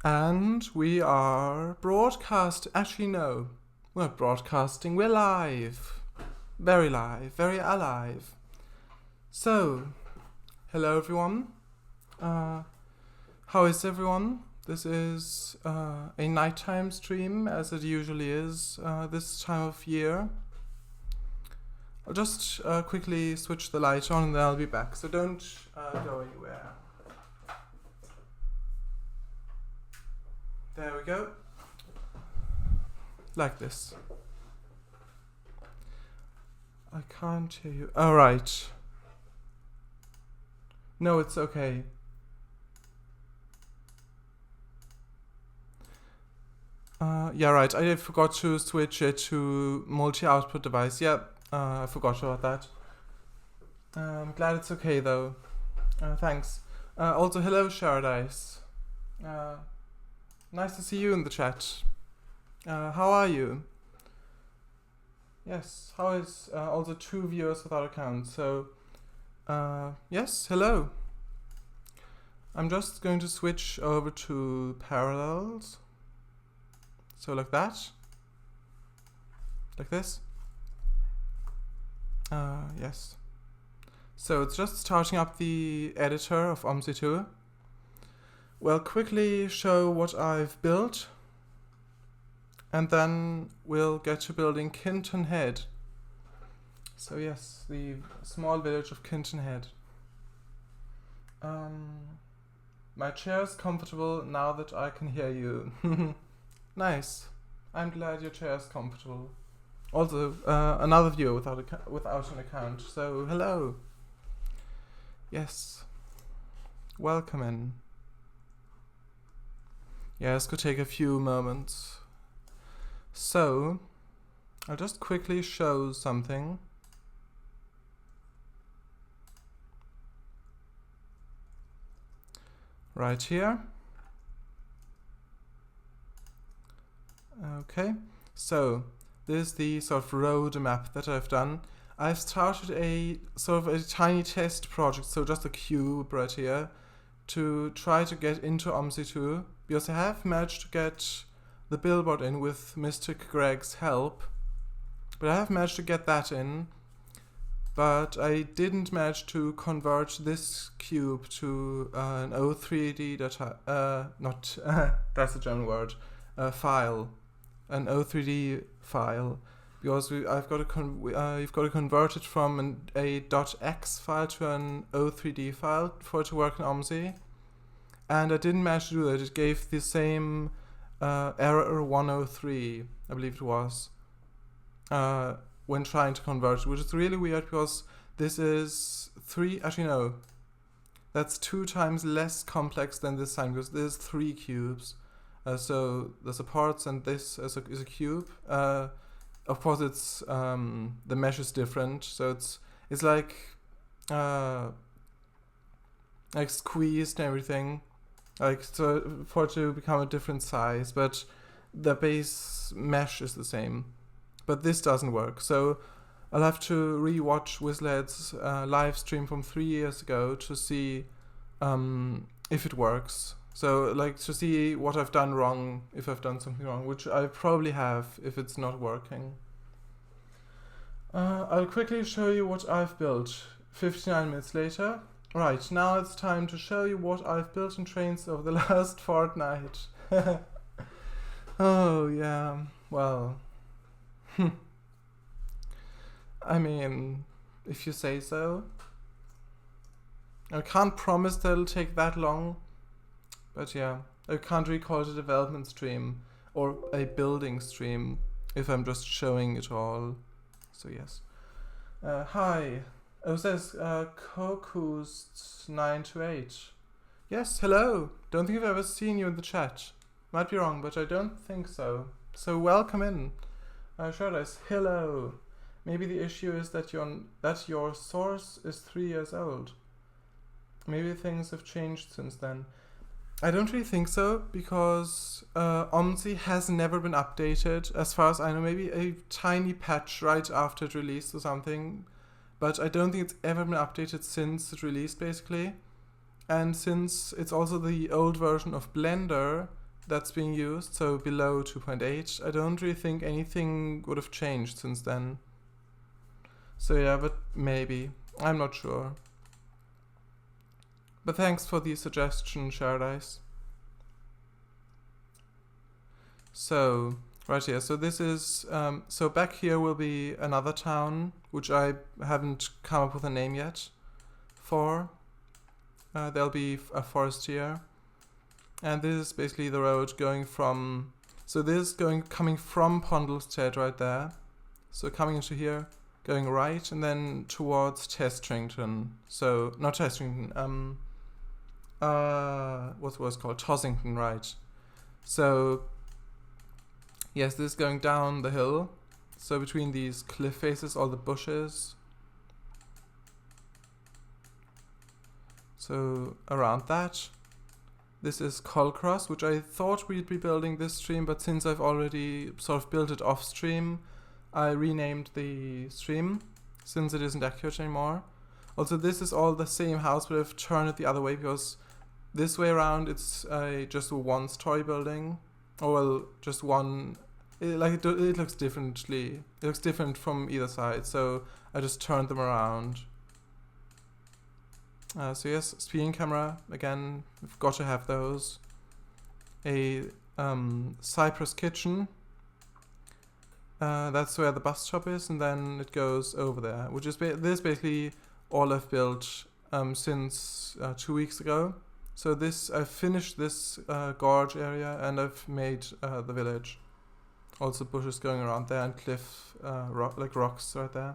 And we are broadcast. Actually, no, we're not broadcasting. We're live, very alive. So, hello everyone. How is everyone? This is a nighttime stream, as it usually is this time of year. I'll just quickly switch the light on and then I'll be back. So don't go anywhere. There we go. Like this. I can't hear you. Oh, right. No, it's okay. Yeah, right. I forgot to switch it to multi-output device. Yeah, I forgot about that. I'm glad it's okay though. Thanks. Also, hello, Sharadice. Nice to see you in the chat. How are you? Yes, how is also 2 viewers without accounts? So, yes, hello. I'm just going to switch over to parallels. So like that. Like this. Yes. So it's just starting up the editor of OMSI 2. We'll quickly show what I've built, and then we'll get to building Kinton Head. So yes, the small village of Kinton Head. My chair is comfortable now that I can hear you. Nice. I'm glad your chair is comfortable. Also, another viewer without an account. So hello. Yes. Welcome in. Yeah, this could take a few moments. So, I'll just quickly show something. Right here. Okay, so this is the sort of road map that I've done. I've started a sort of a tiny test project, so just a cube right here, to try to get into OMSI 2, because I have managed to get the billboard in with Mystic Greg's help, but I have managed to get that in, but I didn't manage to convert this cube to an O3D that's a German word, file, an O3D file, because you've got to convert it from a .x file to an O3D file for it to work in OMSI. And I didn't manage to do that. It gave the same error 103, I believe it was, when trying to convert it, which is really weird because this is that's 2 times less complex than this time, because there's 3 cubes. So there's a parts and this is a cube. Of course, it's the mesh is different, so it's like squeezed and everything, like so for it to become a different size, but the base mesh is the same. But this doesn't work, so I'll have to re-watch Wizlad's live stream from 3 years ago to see if it works. So, like, to see what I've done wrong, if I've done something wrong, which I probably have if it's not working. I'll quickly show you what I've built 59 minutes later. Right, now it's time to show you what I've built in trains over the last fortnight. Oh, yeah, well. I mean, if you say so. I can't promise that it'll take that long. But yeah, I can't recall it a development stream or a building stream if I'm just showing it all. So yes. Hi. Oh, it says Kokus928. Yes, hello. Don't think I've ever seen you in the chat. Might be wrong, but I don't think so. So welcome in. Shardis, hello. Maybe the issue is that your source is 3 years old. Maybe things have changed since then. I don't really think so, because OMSI has never been updated, as far as I know. Maybe a tiny patch right after it released or something, but I don't think it's ever been updated since it released, basically. And since it's also the old version of Blender, that's being used, so below 2.8. I don't really think anything would have changed since then. So yeah, but maybe. I'm not sure. But thanks for the suggestion, Shardice. So, right here. So this is, so back here will be another town, which I haven't come up with a name yet for. There'll be a forest here. And this is basically the road going from, so this is coming from Pondlestead right there. So coming into here, going right, and then towards Testrington. So, not Testrington, what was it called? Tossington, right. So, yes, this is going down the hill. So between these cliff faces, all the bushes. So around that. This is Colcross, which I thought we'd be building this stream, but since I've already sort of built it off stream, I renamed the stream, since it isn't accurate anymore. Also, this is all the same house, but I've turned it the other way, because this way around it's just a one-story building. Or, well, just one. It looks differently. It looks different from either side, so I just turned them around. So yes, speeding camera, again, we've got to have those. A Cypress kitchen. That's where the bus stop is, and then it goes over there, which is this is basically all I've built since 2 weeks ago. So I've finished this gorge area, and I've made the village. Also bushes going around there, and cliff, rocks right there.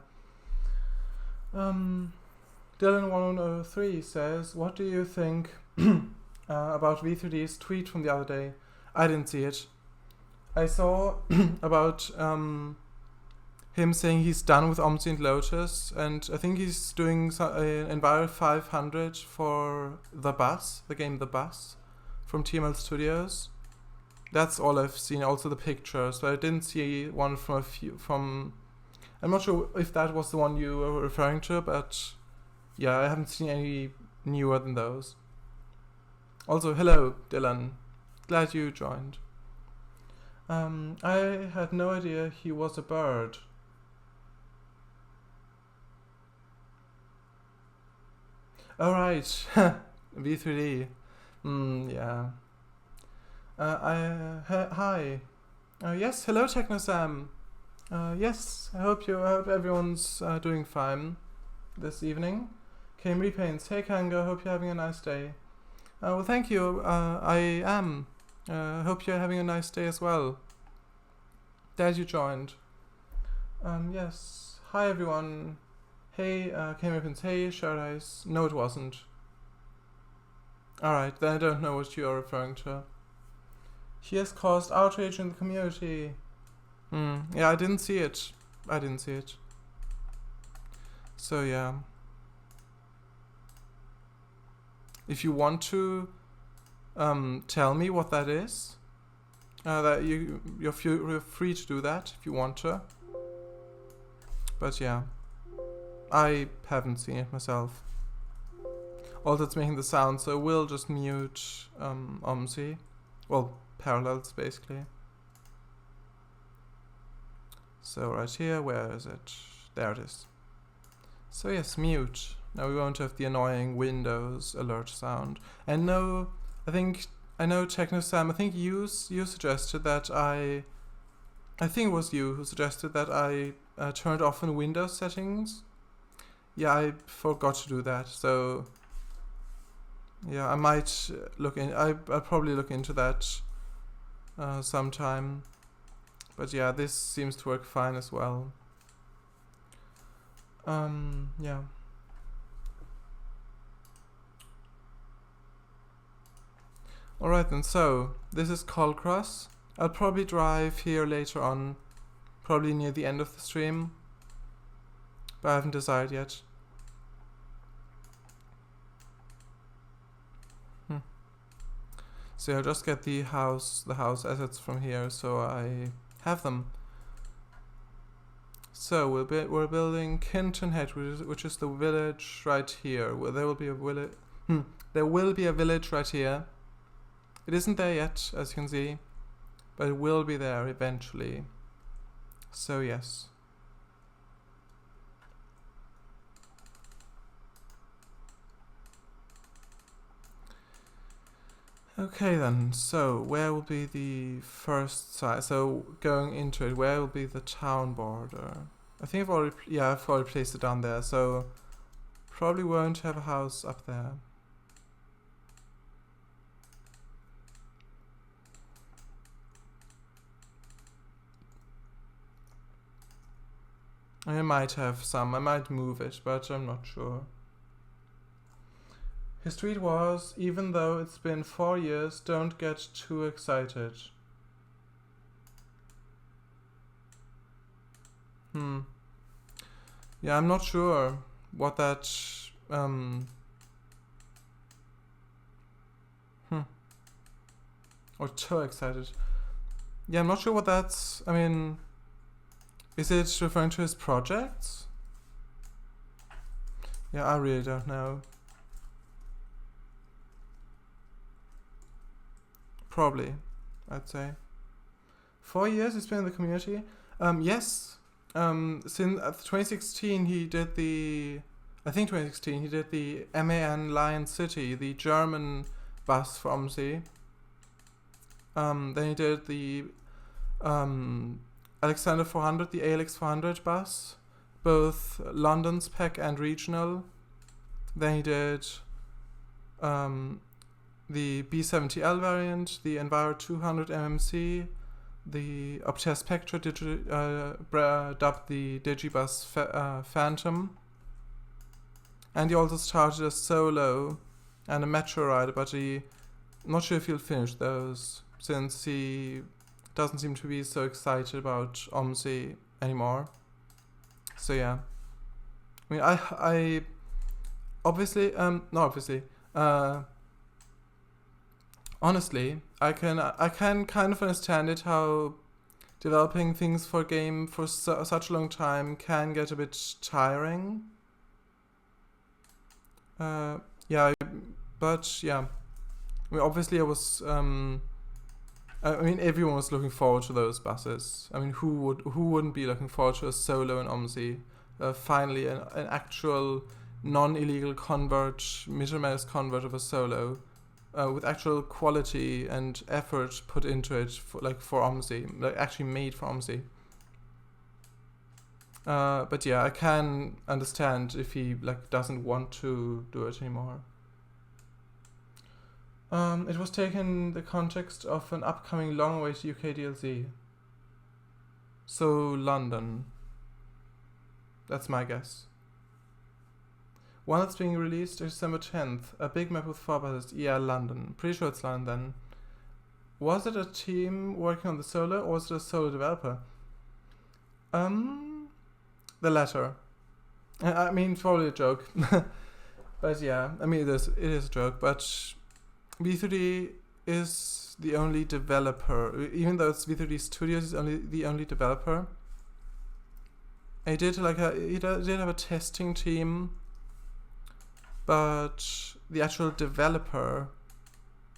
Dylan103 says, what do you think about V3D's tweet from the other day? I didn't see it. I saw about him saying he's done with OMSI and Lotus, and I think he's doing Enviro 500 for the game The Bus, from TML Studios. That's all I've seen, also the pictures, but I didn't see one from I'm not sure if that was the one you were referring to, but yeah, I haven't seen any newer than those. Also, hello, Dylan. Glad you joined. I had no idea he was a bird. Alright, V3D. Yeah. Hi. Yes, hello, TechnoSam. Yes, I hope everyone's doing fine this evening. Came Repaints. Hey, Kanga, hope you're having a nice day. Well, thank you. I am. Hope you're having a nice day as well. Glad you joined. Yes. Hi, everyone. Hey, Came Repaints. Hey, Shared Eyes. No, it wasn't. Alright, then I don't know what you're referring to. He has caused outrage in the community. Yeah, I didn't see it. So yeah. If you want to tell me what that is, that you're free to do that if you want to. But yeah, I haven't seen it myself. Also, it's making the sound, so we'll just mute OMSI. Well, parallels basically. So right here, where is it? There it is. So yes, mute. Now we won't have the annoying Windows alert sound. And no, I know TechnoSam, I think you suggested that I think it was you who suggested that I turned off in Windows settings. Yeah, I forgot to do that, so yeah, I might I'll probably look into that sometime. But yeah, this seems to work fine as well. Yeah. Alright then, so this is Colcross. I'll probably drive here later on, probably near the end of the stream, but I haven't decided yet. So I'll just get the house assets from here, so I have them. So we're building Kinton Head, which is the village right here. There will be a village. There will be a village right here. It isn't there yet, as you can see, but it will be there eventually. So yes. Okay then, so where will be the first site? So going into it, where will be the town border? I think I've already placed it down there, so probably won't have a house up there. I might have some, I might move it, but I'm not sure. His tweet was, even though it's been 4 years, don't get too excited. Yeah, I'm not sure what that, or too excited. Yeah, I'm not sure what that's, I mean, is it referring to his projects? Yeah, I really don't know. Probably, I'd say. 4 years he's been in the community. Yes. Since 2016 he did the, I think 2016 he did the MAN Lion City, the German bus for OMSI. Then he did the Alexander 400, the ALX 400 bus, both London spec and regional. Then he did the B70L variant, the Enviro 200 MMC, the Optare Spectra dubbed the Digibus Phantom, and he also started a solo and a metro rider, but I'm not sure if he'll finish those, since he doesn't seem to be so excited about OMSI anymore. So yeah, I mean, I obviously, not obviously, honestly, I can kind of understand it, how developing things for a game for such a long time can get a bit tiring. Yeah, but yeah, I mean, obviously I was, I mean, everyone was looking forward to those buses. I mean, who wouldn't be looking forward to a solo in OMSI? Finally, an actual non-illegal convert, Mittelmeers convert of a solo. With actual quality and effort put into it for OMSI, like actually made for OMSI. But yeah, I can understand if he doesn't want to do it anymore. It was taken in the context of an upcoming long-awaited UK DLC. So London. That's my guess. One that's being released December 10th. A big map with 4 buses. Yeah, London. Pretty sure it's London. Was it a team working on the solo, or was it a solo developer? The latter. I mean, it's probably a joke. But yeah, I mean, it is a joke. But V3D is the only developer. Even though it's V3D Studios, is the only developer. He did have a testing team, but the actual developer,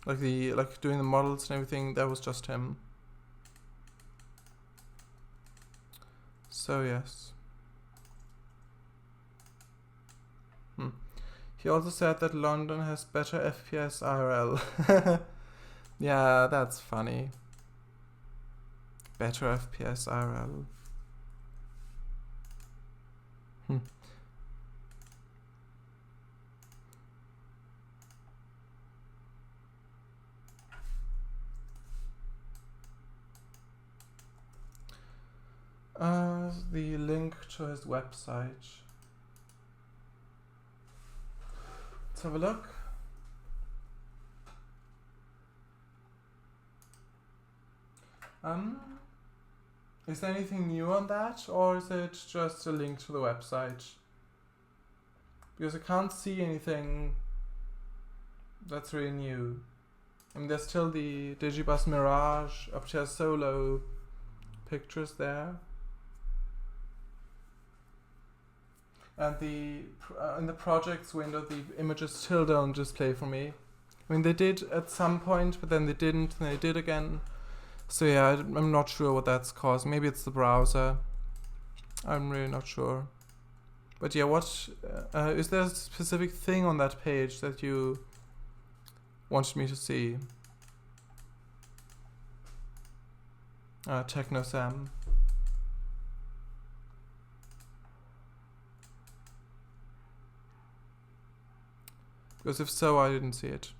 doing the models and everything, that was just him. So yes. He also said that London has better FPS IRL. Yeah, that's funny. Better FPS IRL. The link to his website. Let's have a look. Is there anything new on that, or is it just a link to the website? Because I can't see anything that's really new. I mean, there's still the Digibus Mirage Optare Solo pictures there. And in the projects window, the images still don't display for me. I mean, they did at some point, but then they didn't, and they did again. So yeah, I'm not sure what that's causing. Maybe it's the browser. I'm really not sure. But yeah, what is there a specific thing on that page that you wanted me to see? Techno Sam. Because if so, I didn't see it.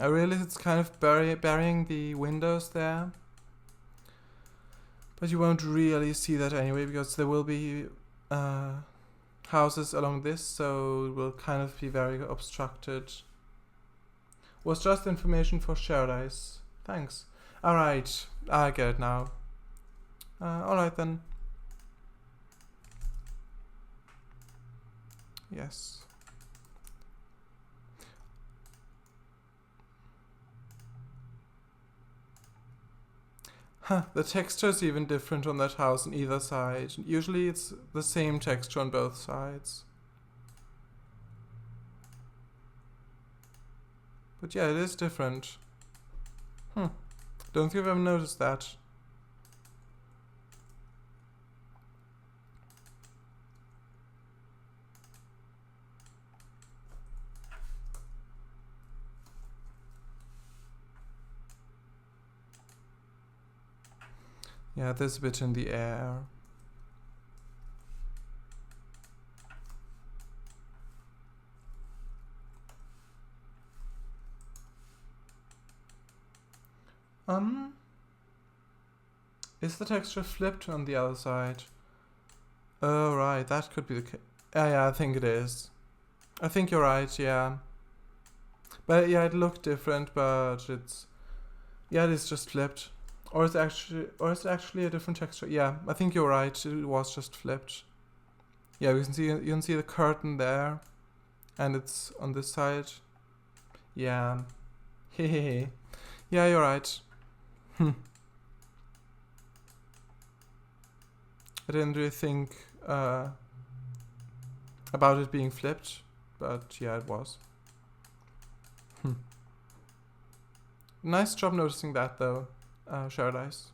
I realize it's kind of burying the windows there. But you won't really see that anyway, because there will be houses along this, so it will kind of be very obstructed. Was just information for Paradise. Thanks. Alright, I get it now. Alright then. Yes. Huh, the texture is even different on that house on either side. Usually it's the same texture on both sides. But yeah, it is different. Don't think I've ever noticed that. Yeah, there's a bit in the air. Is the texture flipped on the other side? Oh, right, that could be the case. Yeah, I think it is. I think you're right, yeah. But yeah, it looked different, but it's... Yeah, it is just flipped. Or is it actually a different texture? Yeah, I think you're right, it was just flipped. Yeah, you can see the curtain there. And it's on this side. Yeah. Hehehe. Yeah, you're right. I didn't really think about it being flipped, but yeah, it was. Nice job noticing that, though, Paradise.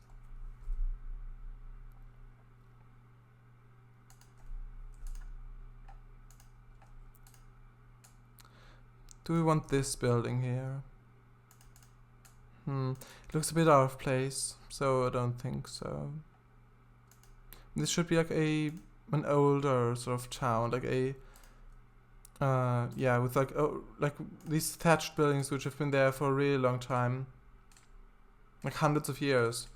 Do we want this building here? It looks a bit out of place, so I don't think so. This should be like an older sort of town, like a yeah, with like these thatched buildings which have been there for a really long time, like hundreds of years,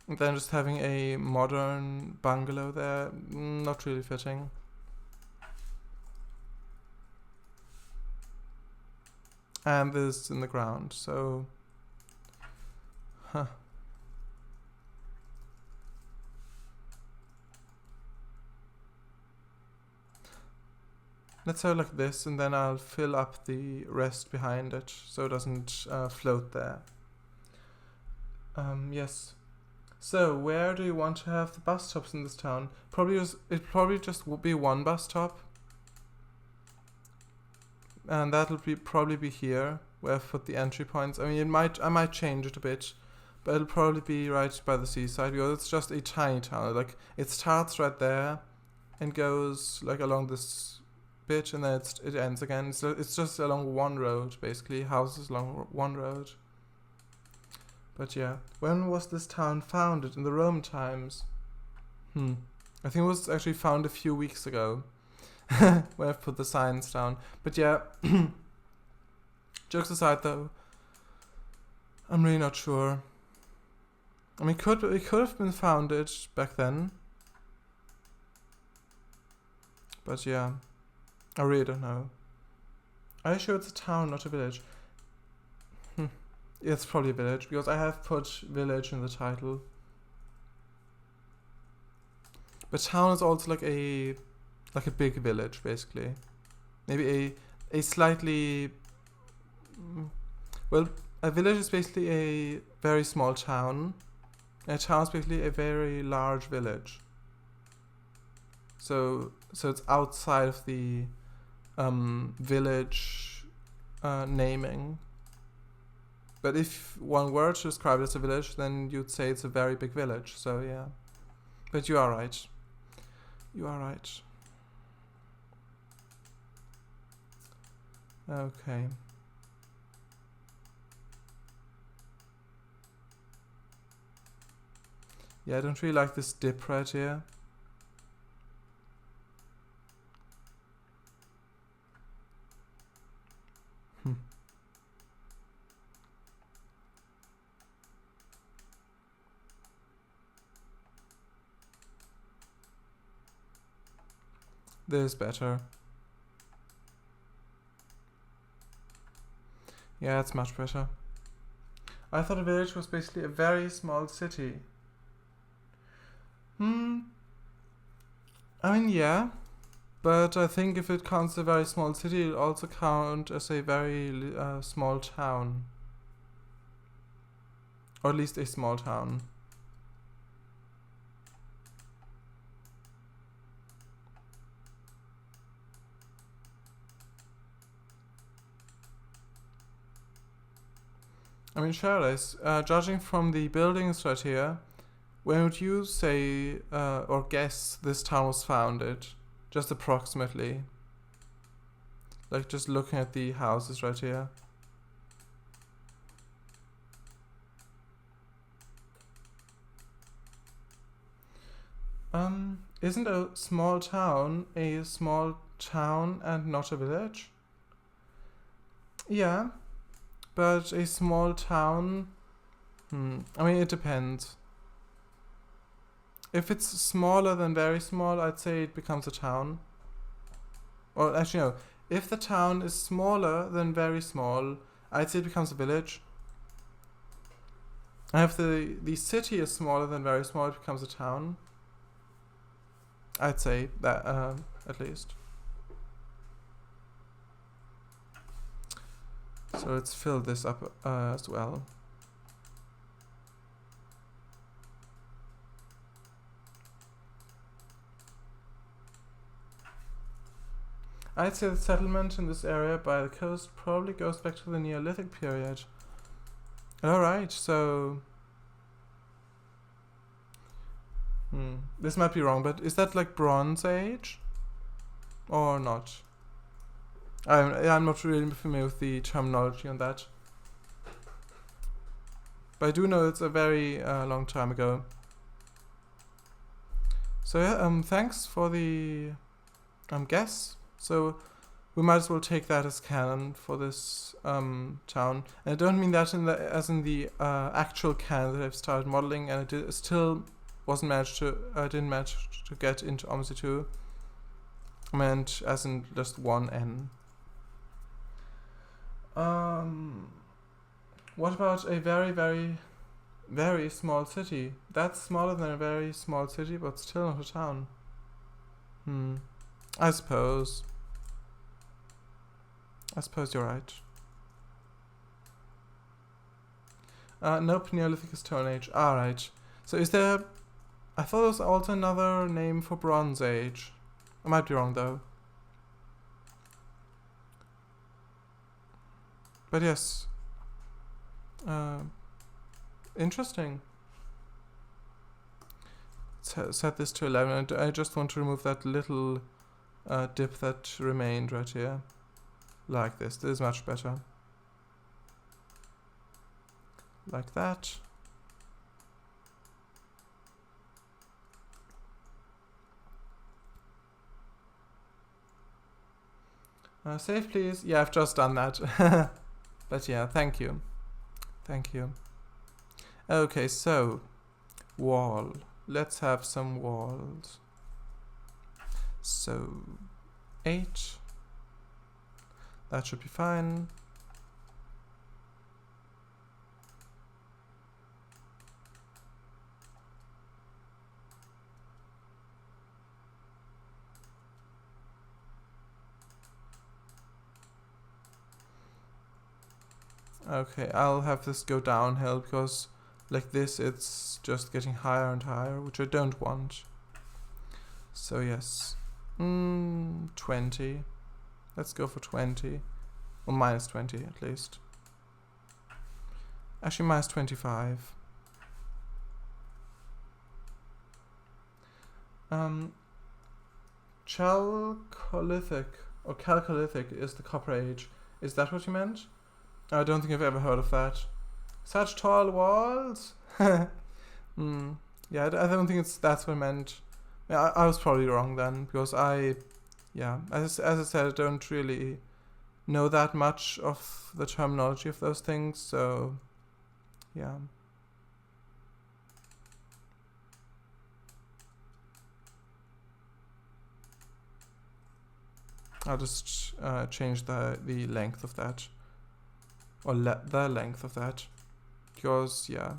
and then just having a modern bungalow there, not really fitting. And this in the ground, so let's have like this, and then I'll fill up the rest behind it so it doesn't float there. Yes. So where do you want to have the bus stops in this town? It probably just would be one bus stop, and that'll probably be here where I've put the entry points. I mean, I might change it a bit, but it'll probably be right by the seaside because it's just a tiny town. Like it starts right there and goes like along this bit, and then it ends again. So it's just along one road, basically, houses along one road. But yeah, when was this town founded? In the Roman times? I think it was actually found a few weeks ago when I've put the signs down. But yeah, jokes aside though, I'm really not sure. I mean, it could have been founded back then. But yeah, I really don't know. Are you sure it's a town, not a village? It's probably a village, because I have put village in the title. But town is also like a big village, basically. Maybe a slightly... Well, a village is basically a very small town. A town is basically a very large village. So it's outside of the village naming. But if one were to describe it as a village, then you'd say it's a very big village. So yeah. But you are right. You are right. Okay. Yeah, I don't really like this dip right here. This is better. Yeah, it's much better. I thought a village was basically a very small city. I mean, yeah. But I think if it counts as a very small city, it'll also count as a very small town. Or at least a small town. I mean, Charles, judging from the buildings right here, when would you say or guess this town was founded? Just approximately. Like just looking at the houses right here. Isn't a small town and not a village? Yeah. But a small town, I mean, it depends. If it's smaller than very small, I'd say it becomes a town. Or actually, no. If the town is smaller than very small, I'd say it becomes a village. And if the city is smaller than very small, it becomes a town. I'd say that, at least. So let's fill this up as well. I'd say the settlement in this area by the coast probably goes back to the Neolithic period. Alright, so... this might be wrong, but is that like Bronze Age? Or not? I'm not really familiar with the terminology on that. But I do know it's a very long time ago. So yeah, thanks for the guess. So we might as well take that as canon for this town. And I don't mean that as in the actual canon that I've started modeling, and it still didn't manage to get into OMSI 2. I meant as in just one N. What about a very, very, very small city? That's smaller than a very small city, but still not a town. I suppose you're right. Nope, Neolithic is Stone Age. Alright. So is there... I thought there was also another name for Bronze Age. I might be wrong though. But yes. Interesting. Set this to 11, and I just want to remove that little dip that remained right here. Like this. This is much better. Like that. Save please. Yeah, I've just done that. But yeah, thank you. Thank you. Okay, so wall. Let's have some walls. So 8. That should be fine. Okay, I'll have this go downhill because like this, it's just getting higher and higher, which I don't want. So yes, 20. Let's go for 20, or minus 20 at least. Actually, minus 25. Chalcolithic or Chalcolithic is the Copper Age. Is that what you meant? I don't think I've ever heard of that. Such tall walls. Yeah, I don't think that's what I meant. Yeah, I was probably wrong then, because as I said, I don't really know that much of the terminology of those things, so yeah. I'll just change the length of that, or the length of that, because yeah,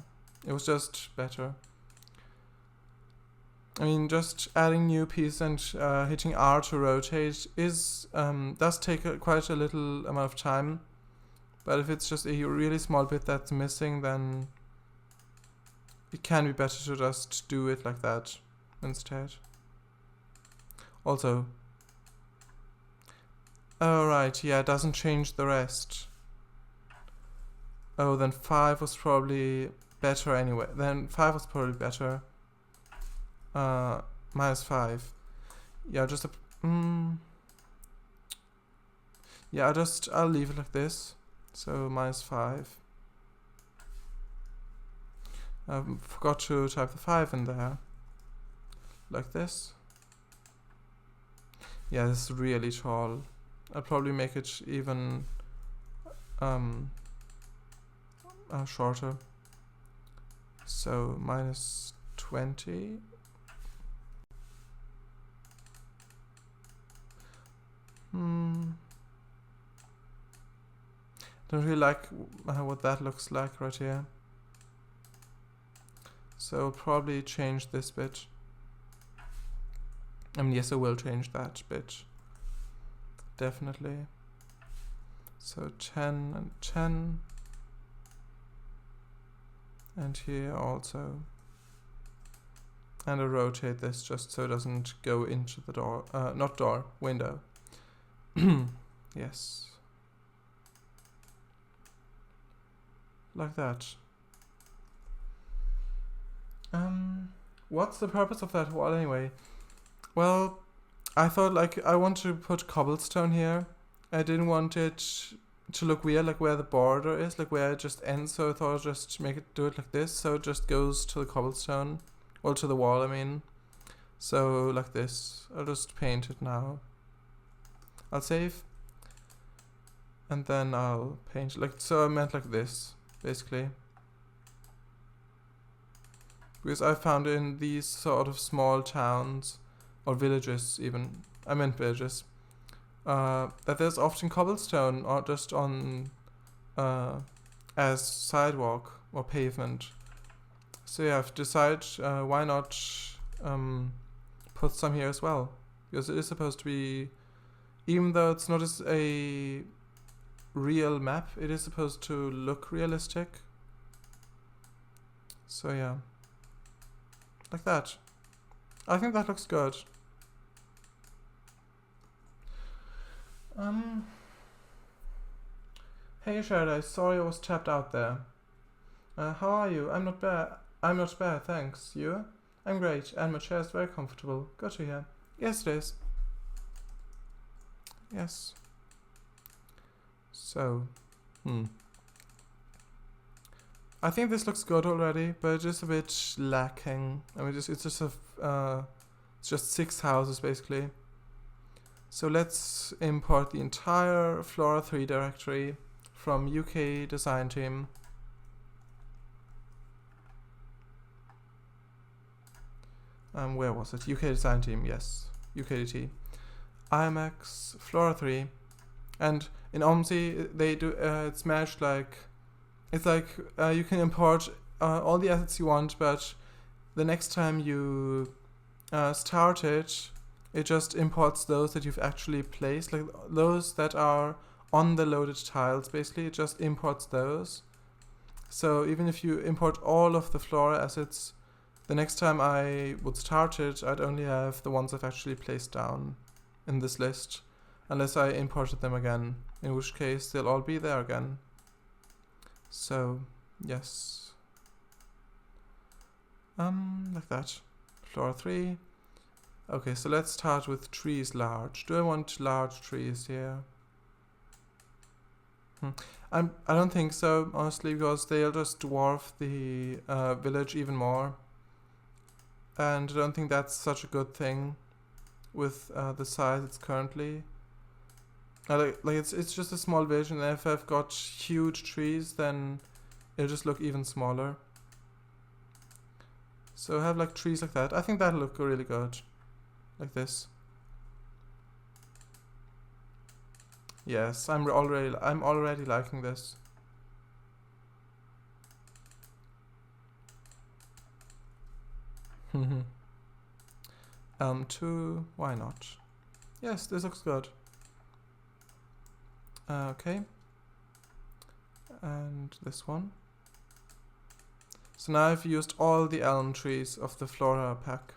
it was just better. I mean, just adding new piece and hitting R to rotate is does take quite a little amount of time, but if it's just a really small bit that's missing, then it can be better to just do it like that instead. Also, oh right, yeah, it doesn't change the rest. Oh, then 5 was probably better anyway. Then 5 was probably better. Minus 5. Yeah, just yeah, I'll leave it like this. So minus 5. Forgot to type the 5 in there. Like this. Yeah, this is really tall. I'll probably make it even shorter. So minus 20. Don't really like what that looks like right here. So I'll probably change this bit. I mean, yes, I will change that bit. Definitely. So 10 and 10. And here also. And I'll rotate this just so it doesn't go into the door. Not door, window. Yes. Like that. What's the purpose of that wall anyway? Well, I thought like I want to put cobblestone here. I didn't want it to look weird, like where the border is, like where it just ends, so I thought I'd just do it like this, so it just goes to the cobblestone. Well, to the wall, I mean. So, like this. I'll just paint it now. I'll save. And then I'll paint, like, so I meant like this, basically. Because I found in these sort of small towns, or villages even, I meant villages, that there's often cobblestone, or just on, as sidewalk, or pavement. So yeah, I've decided why not put some here as well, because it is supposed to be, even though it's not as a real map, it is supposed to look realistic. So yeah, like that. I think that looks good. Hey Shada, sorry I was tapped out there. How are you? I'm not bad, thanks. You? I'm great, and my chair is very comfortable. Good to hear. Yes, it is. Yes. So, I think this looks good already, but it is a bit lacking. I mean, it's just 6 houses basically. So let's import the entire Flora 3 directory from UK design team. Where was it? UK design team, yes. UKDT. IMX, Flora 3. And in OMSI, they do, it's managed like, it's like you can import all the assets you want, but the next time you start it, it just imports those that you've actually placed, like those that are on the loaded tiles, basically. It just imports those. So even if you import all of the Flora assets, the next time I would start it, I'd only have the ones I've actually placed down in this list, unless I imported them again, in which case they'll all be there again. So, yes. Like that. Flora 3. Okay, so let's start with trees large. Do I want large trees here? I don't think so, honestly, because they'll just dwarf the village even more. And I don't think that's such a good thing with the size it's currently. Like it's just a small village, and if I've got huge trees, then it'll just look even smaller. So have like trees like that. I think that'll look really good, like this. Yes, I'm already liking this. Elm 2, why not? Yes, this looks good. Okay. And this one. So now I've used all the elm trees of the Flora pack.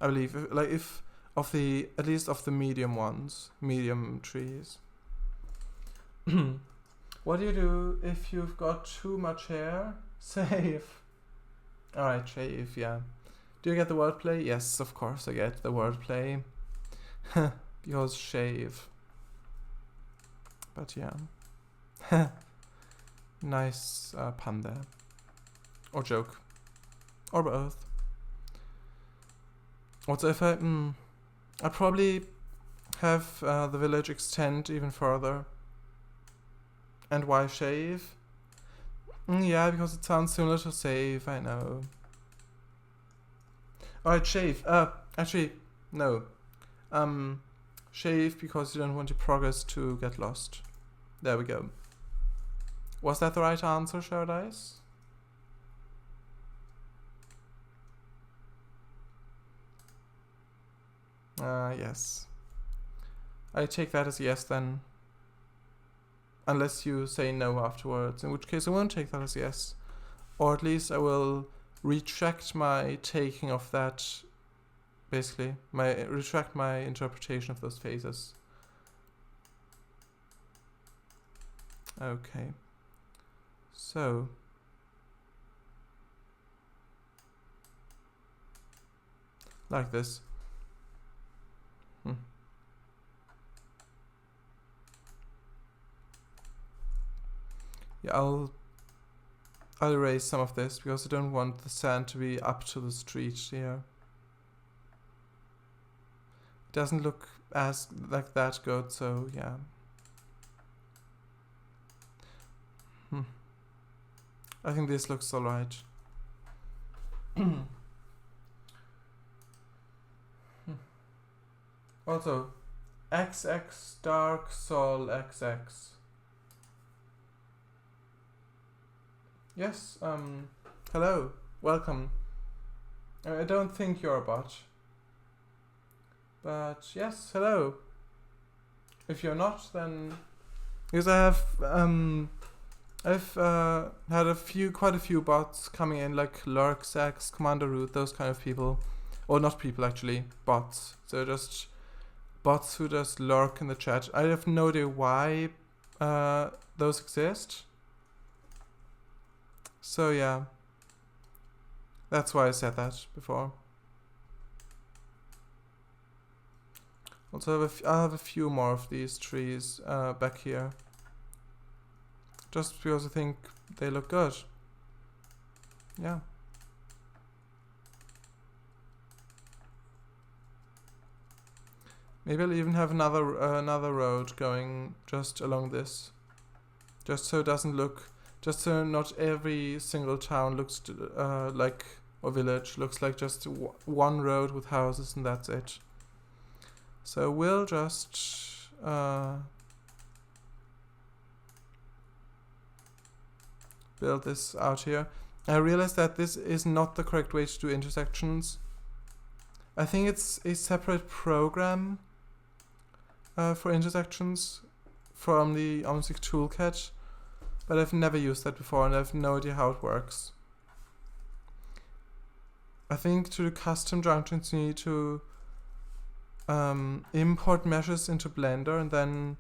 I believe, at least of the medium ones, medium trees. What do you do if you've got too much hair? Save. Alright, shave, yeah. Do you get the wordplay? Yes, of course I get the wordplay. Because shave. But yeah. Nice pun there. Or joke. Or both. Also, if I'd probably have the village extend even further. And why shave? Yeah, because it sounds similar to save, I know. Alright, shave. Actually, no. Shave because you don't want your progress to get lost. There we go. Was that the right answer, Sharedice? Yes. I take that as yes then. Unless you say no afterwards, in which case I won't take that as yes. Or at least I will retract my taking of that, basically. Retract my interpretation of those phases. Okay. So. Like this. Yeah, I'll erase some of this because I don't want the sand to be up to the street here. It doesn't look as like that good, so yeah. I think this looks alright. Also, XX Dark Soul XX. Yes, hello, welcome. I don't think you're a bot. But yes, hello. If you're not, then... Because I've had quite a few bots coming in, like Lurksax, Commander Root, those kind of people. Or not people actually, bots. So just bots who just lurk in the chat. I have no idea why those exist. So yeah, that's why I said that before. Also, I have a few more of these trees back here. Just because I think they look good. Yeah. Maybe I'll even have another road going just along this. Just so it doesn't look... Just so not every single town looks like, or village, looks like just one road with houses and that's it. So we'll just build this out here. I realized that this is not the correct way to do intersections. I think it's a separate program for intersections from the OMSI toolkit. but I've never used that before and I have no idea how it works. I think to do custom junctions you need to import meshes into Blender and then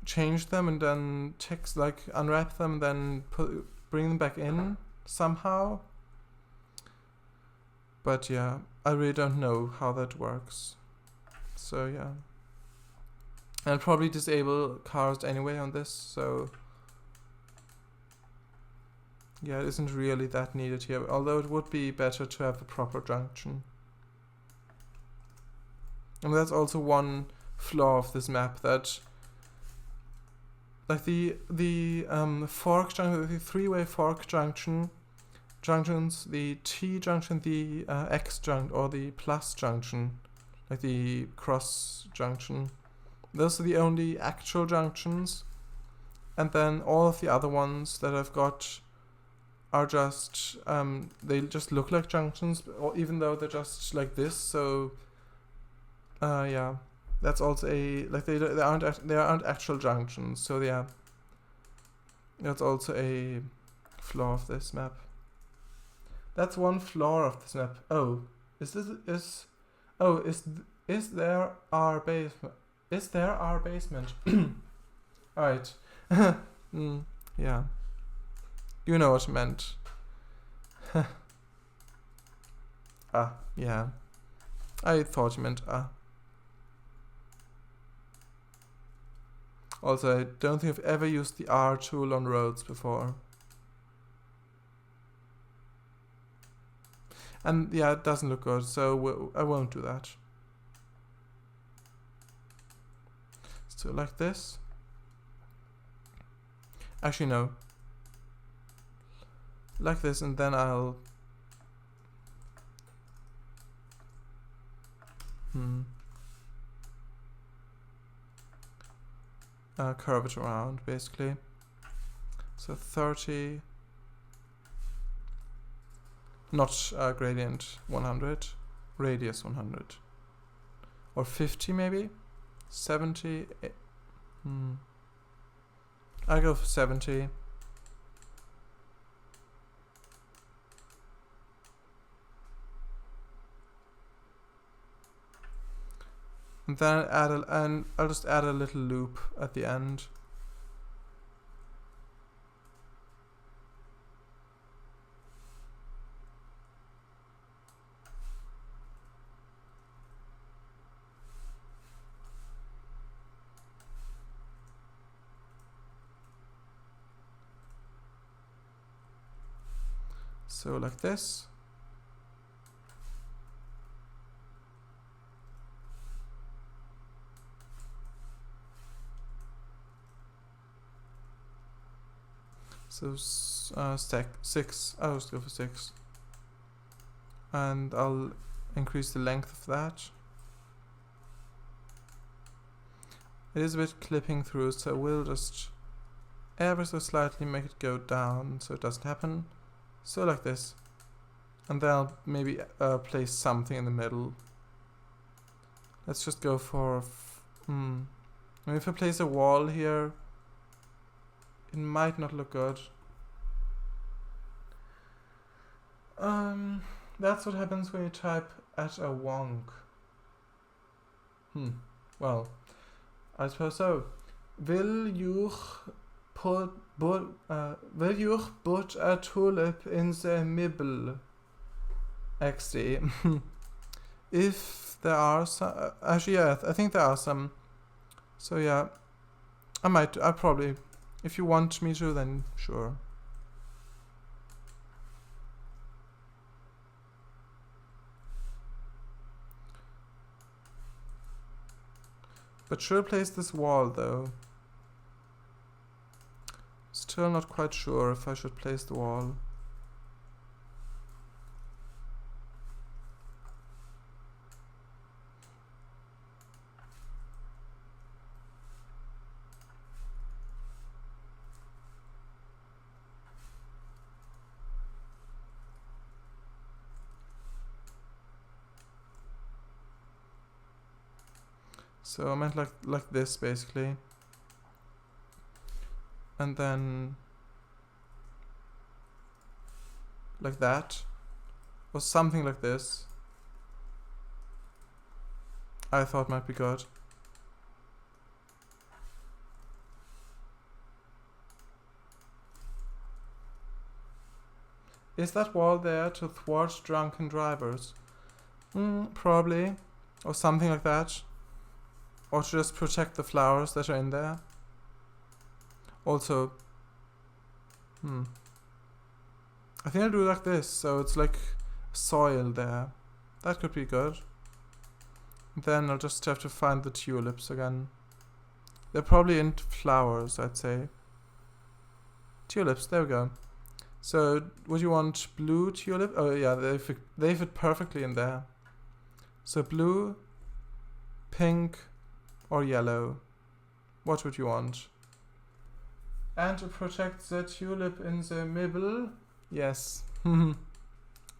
change them and then unwrap them and then bring them back in somehow. But yeah, I really don't know how that works. So yeah. I'll probably disable cars anyway on this, so yeah, it isn't really that needed here, although it would be better to have a proper junction. And that's also one flaw of this map, that like the fork junction, the three-way fork junctions, the T junction, the X junction, or the plus junction, like the cross junction, those are the only actual junctions, and then all of the other ones that I've got are just they just look like junctions, or even though they're just like this. So yeah, that's also a they aren't actual junctions. So yeah, that's also a flaw of this map. That's one flaw of this map. Oh, is there our basement? Is there our basement? Alright. Yeah. You know what I meant. Yeah. I thought you meant Also, I don't think I've ever used the R tool on roads before. And yeah, it doesn't look good, so I won't do that. So like this. Actually no. Like this, and then I'll curve it around basically. So 30, not gradient 100, radius 100, or 50 maybe. 70. I go for 70. And then I'll just add a little loop at the end. So like this. So stack 6. I'll just go for 6. And I'll increase the length of that. It is a bit clipping through, so we'll just ever so slightly make it go down so it doesn't happen. So like this. And then I'll maybe place something in the middle. Let's just go for... I mean, if I place a wall here, it might not look good. That's what happens when you type at a wonk. Well, I suppose so. Will you put a tulip in the middle? XD. If there are some, actually yeah, I think there are some. So yeah, I probably, if you want me to, then sure. But should I place this wall though? Still not quite sure if I should place the wall. So I meant like this basically. and then like that, or something like this. I thought might be good. Is that wall there to thwart drunken drivers? Probably. Or something like that. Or to just protect the flowers that are in there. Also, I think I'll do like this, so it's like soil there. That could be good. Then I'll just have to find the tulips again. They're probably into flowers, I'd say. Tulips, there we go. So, would you want blue tulip? Oh yeah, they fit perfectly in there. So blue, pink, or yellow. What would you want? And to protect the tulip in the middle? Yes.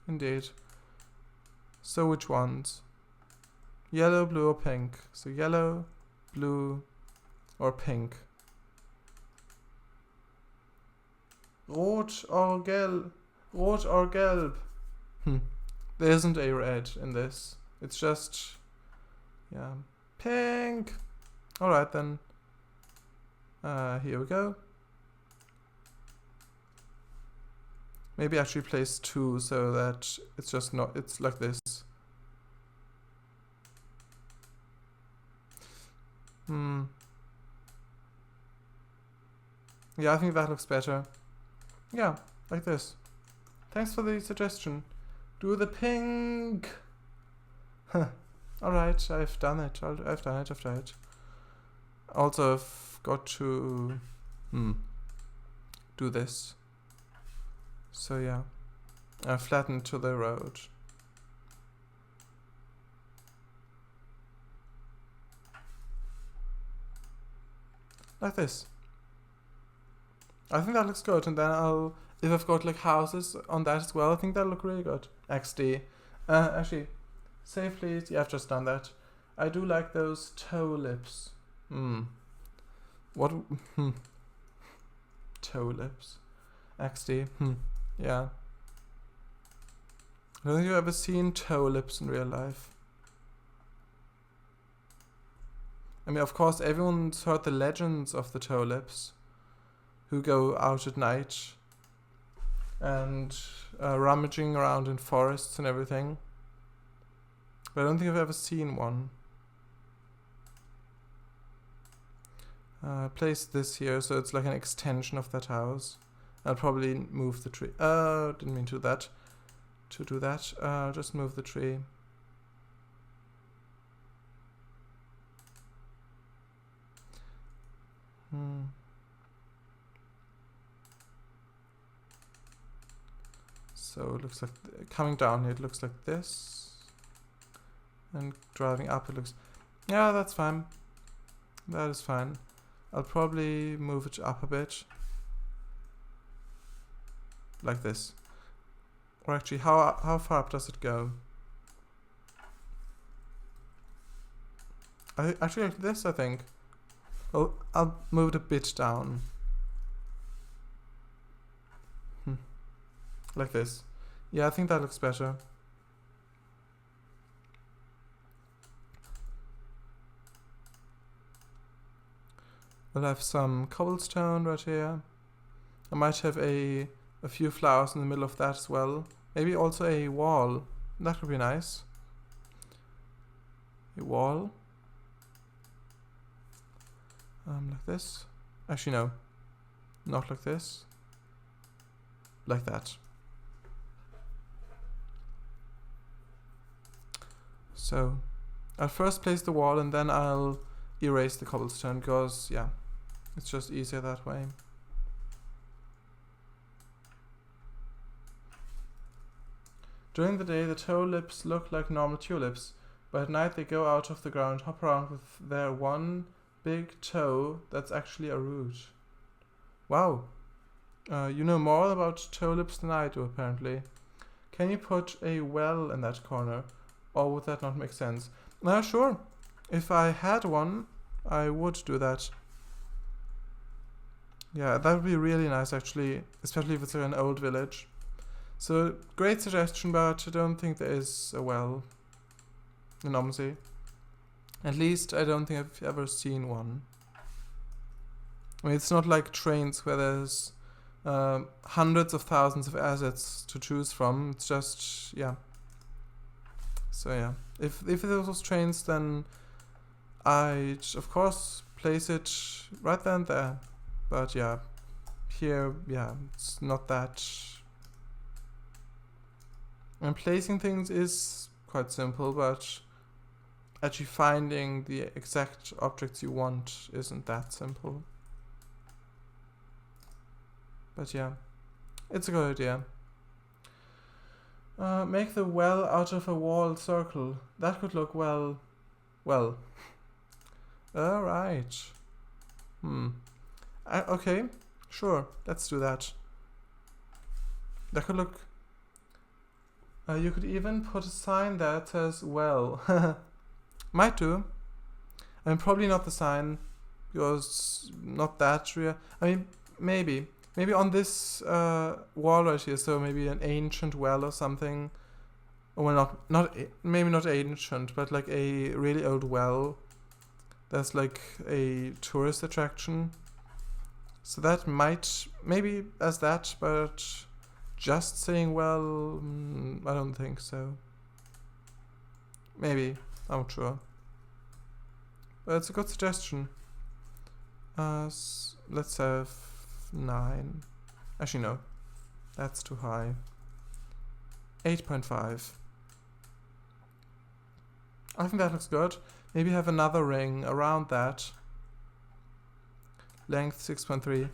Indeed. So which ones? Yellow, blue, or pink? So yellow, blue, or pink? Rot or gelb? Rot or gelb? There isn't a red in this. It's just, yeah, pink. Alright then. Here we go. Maybe actually place 2 so that it's just not, it's like this. Yeah, I think that looks better. Yeah, like this. Thanks for the suggestion. Do the pink. Alright, I've done it. I've done it. Also, I've got to do this. So yeah, flatten to the road. Like this. I think that looks good, and then if I've got like houses on that as well, I think that'll look really good. XD. Actually, save please. Yeah, I've just done that. I do like those tulips. What? Tulips. XD. Yeah. I don't think you've ever seen tulips in real life. I mean, of course, everyone's heard the legends of the tulips, who go out at night and rummaging around in forests and everything. But I don't think I've ever seen one. Place this here so it's like an extension of that house. I'll probably move the tree. Didn't mean to do that. I'll just move the tree. So it looks like, coming down here, it looks like this. And driving up, it looks, yeah, that's fine. That is fine. I'll probably move it up a bit. Like this. Or actually, how far up does it go? Actually, like this, I think. Oh, I'll move it a bit down. Like this. Yeah, I think that looks better. We'll have some cobblestone right here. I might have a few flowers in the middle of that as well. Maybe also a wall. That would be nice. A wall. Like this. Actually, no. Not like this. Like that. So, I'll first place the wall and then I'll erase the cobblestone because, yeah, it's just easier that way. During the day, the tulips look like normal tulips, but at night they go out of the ground, hop around with their one big toe that's actually a root. Wow. You know more about tulips than I do, apparently. Can you put a well in that corner? Or would that not make sense? Sure. If I had one, I would do that. Yeah, that would be really nice actually, especially if it's an old village. So, great suggestion, but I don't think there is a well in OMSI. At least I don't think I've ever seen one. I mean, it's not like trains where there's hundreds of thousands of assets to choose from. It's just, yeah. So yeah, if there was trains, then I'd of course place it right then and there. But yeah, here, yeah, it's not that. And placing things is quite simple, but actually finding the exact objects you want isn't that simple. But yeah, it's a good idea. Make the well out of a walled circle. That could look well. Alright. Okay, sure, let's do that. That could look... you could even put a sign that says well. Might do. I mean, probably not the sign, because not that real. I mean, maybe on this wall right here, so maybe an ancient well or something. Well, maybe not ancient, but like a really old well. That's like a tourist attraction. So that might, maybe as that, but just saying well, I don't think so. Maybe, I'm not sure. But it's a good suggestion. Let's have 9. Actually, no. That's too high. 8.5. I think that looks good. Maybe have another ring around that. Length 6.3.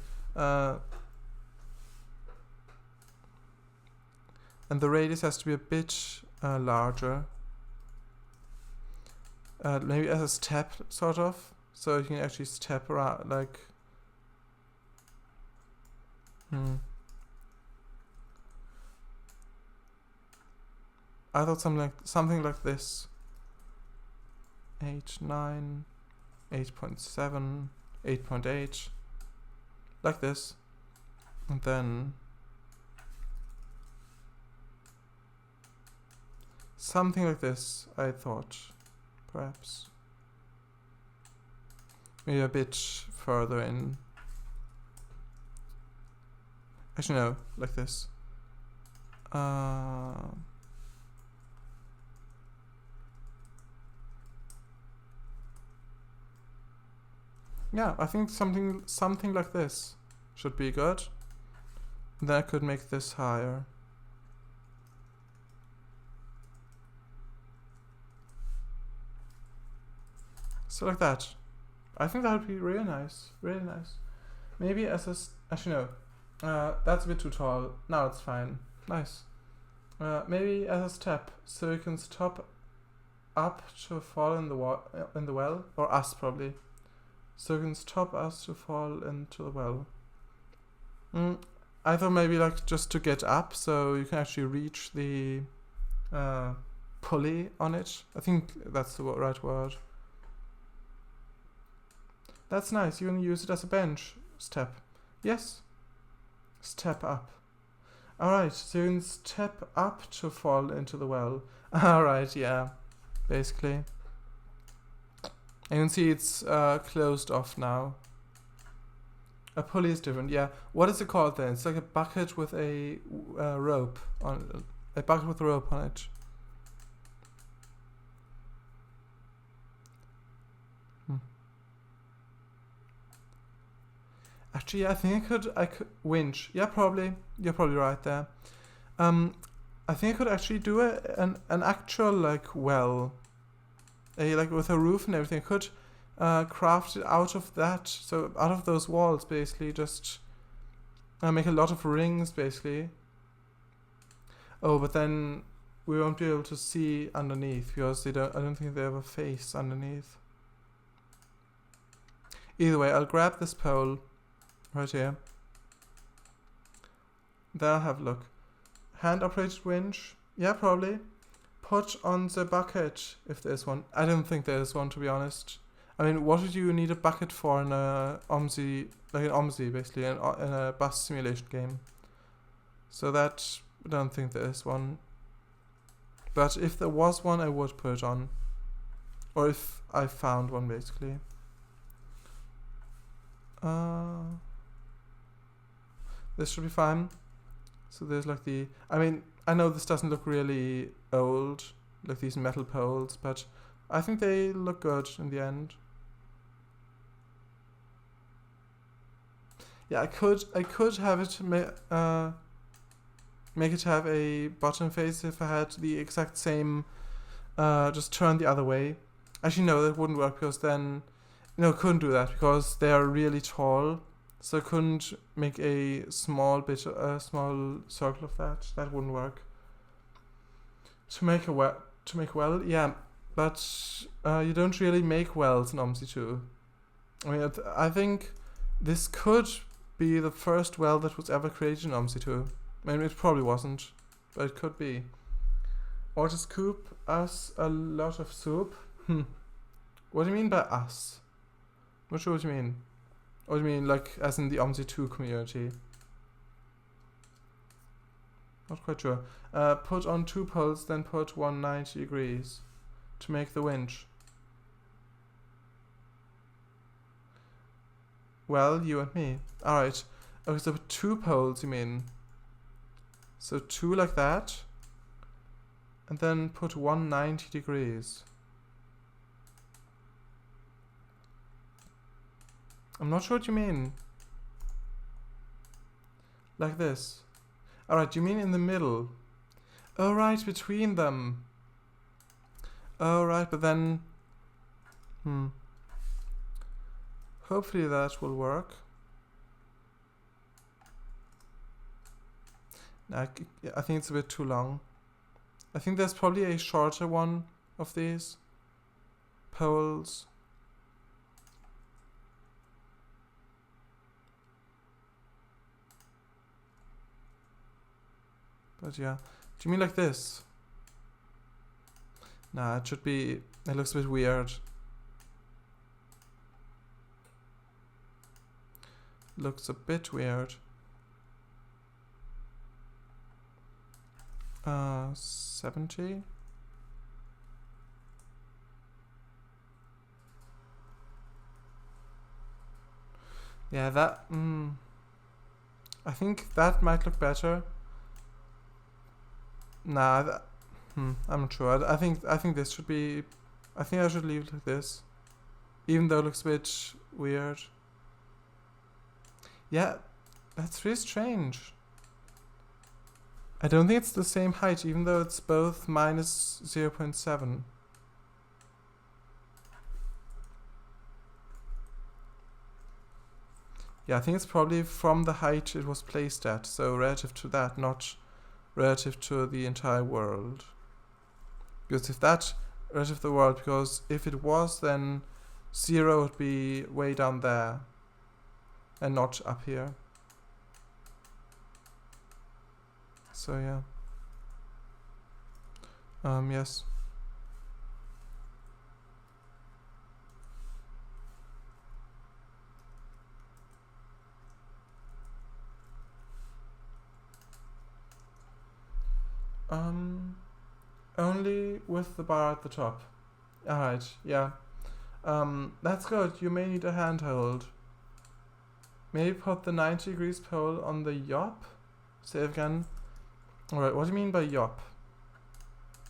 And the radius has to be a bit larger. Maybe as a step, sort of. So you can actually step around, like... I thought something like this. 8, 9, 8.7, 8.8, like this, and then something like this, I thought, perhaps. Maybe a bit further in. Actually no, like this. Yeah, I think something like this should be good. Then I could make this higher. So like that. I think that would be really nice. Really nice. Maybe as a... Actually no. That's a bit too tall. Now it's fine. Nice. Maybe as a step. So you can stop up to fall in the well. Or us probably. So you can stop us to fall into the well. I thought maybe like just to get up, so you can actually reach the pulley on it. I think that's the right word. That's nice. You can use it as a bench. Step. Yes. Step up. Alright, so you can step up to fall into the well. Alright, yeah. Basically. And you can see it's closed off now. A pulley is different, yeah. What is it called then? It's like a bucket with a rope on it. A bucket with a rope on it. Actually, I think I could winch. Yeah, probably. You're probably right there. I think I could actually do an actual like well. Like with a roof and everything. I could craft it out of that, so out of those walls basically, just make a lot of rings basically. Oh, but then we won't be able to see underneath because I don't think they have a face underneath. Either way, I'll grab this pole right here. Then I'll have a look. Hand operated winch, yeah, probably. Put on the bucket if there's one. I don't think there's one, to be honest. I mean, what would you need a bucket for in a OMSI, like an OMSI basically, in a bus simulation game? So that, I don't think there is one. But if there was one, I would put it on. Or if I found one, basically. This should be fine. So there's like the... I mean, I know this doesn't look really old, like these metal poles, but I think they look good in the end. Yeah, I could have it make it have a bottom face if I had the exact same, just turn the other way. Actually, no, that wouldn't work because then, no, couldn't do that because they are really tall. So I couldn't make a small small circle of that. That wouldn't work. To make well, yeah, but you don't really make wells in OMSI 2. I mean, I think this could be the first well that was ever created in OMSI 2. I mean, it probably wasn't, but it could be. Or to scoop us a lot of soup. What do you mean by us? Not sure what you mean. Or do you mean like as in the OMSI 2 community? Not quite sure. Put on 2 poles, then put 190 degrees to make the winch. Well, you and me. Alright. Okay, so 2 poles, you mean? So 2 like that. And then put 190 degrees. I'm not sure what you mean. Like this. Alright, you mean in the middle? Oh, right, between them. Oh, right, but then... Hopefully that will work. I think it's a bit too long. I think there's probably a shorter one of these poles. But yeah. Do you mean like this? Nah, it should be... It looks a bit weird. Looks a bit weird. 70? Yeah, that... I think that might look better. Nah, I'm not sure. I think this should be... I think I should leave it like this. Even though it looks a bit weird. Yeah, that's really strange. I don't think it's the same height, even though it's both minus 0.7. Yeah, I think it's probably from the height it was placed at, so relative to that, not relative to the entire world. Because if that, relative to the world, because if it was, then 0 would be way down there, and not up here. So yeah. Yes. Only with the bar at the top. Alright, yeah. That's good. You may need a handhold. Maybe put the 90 degrees pole on the yop? Say it again. Alright, what do you mean by yop?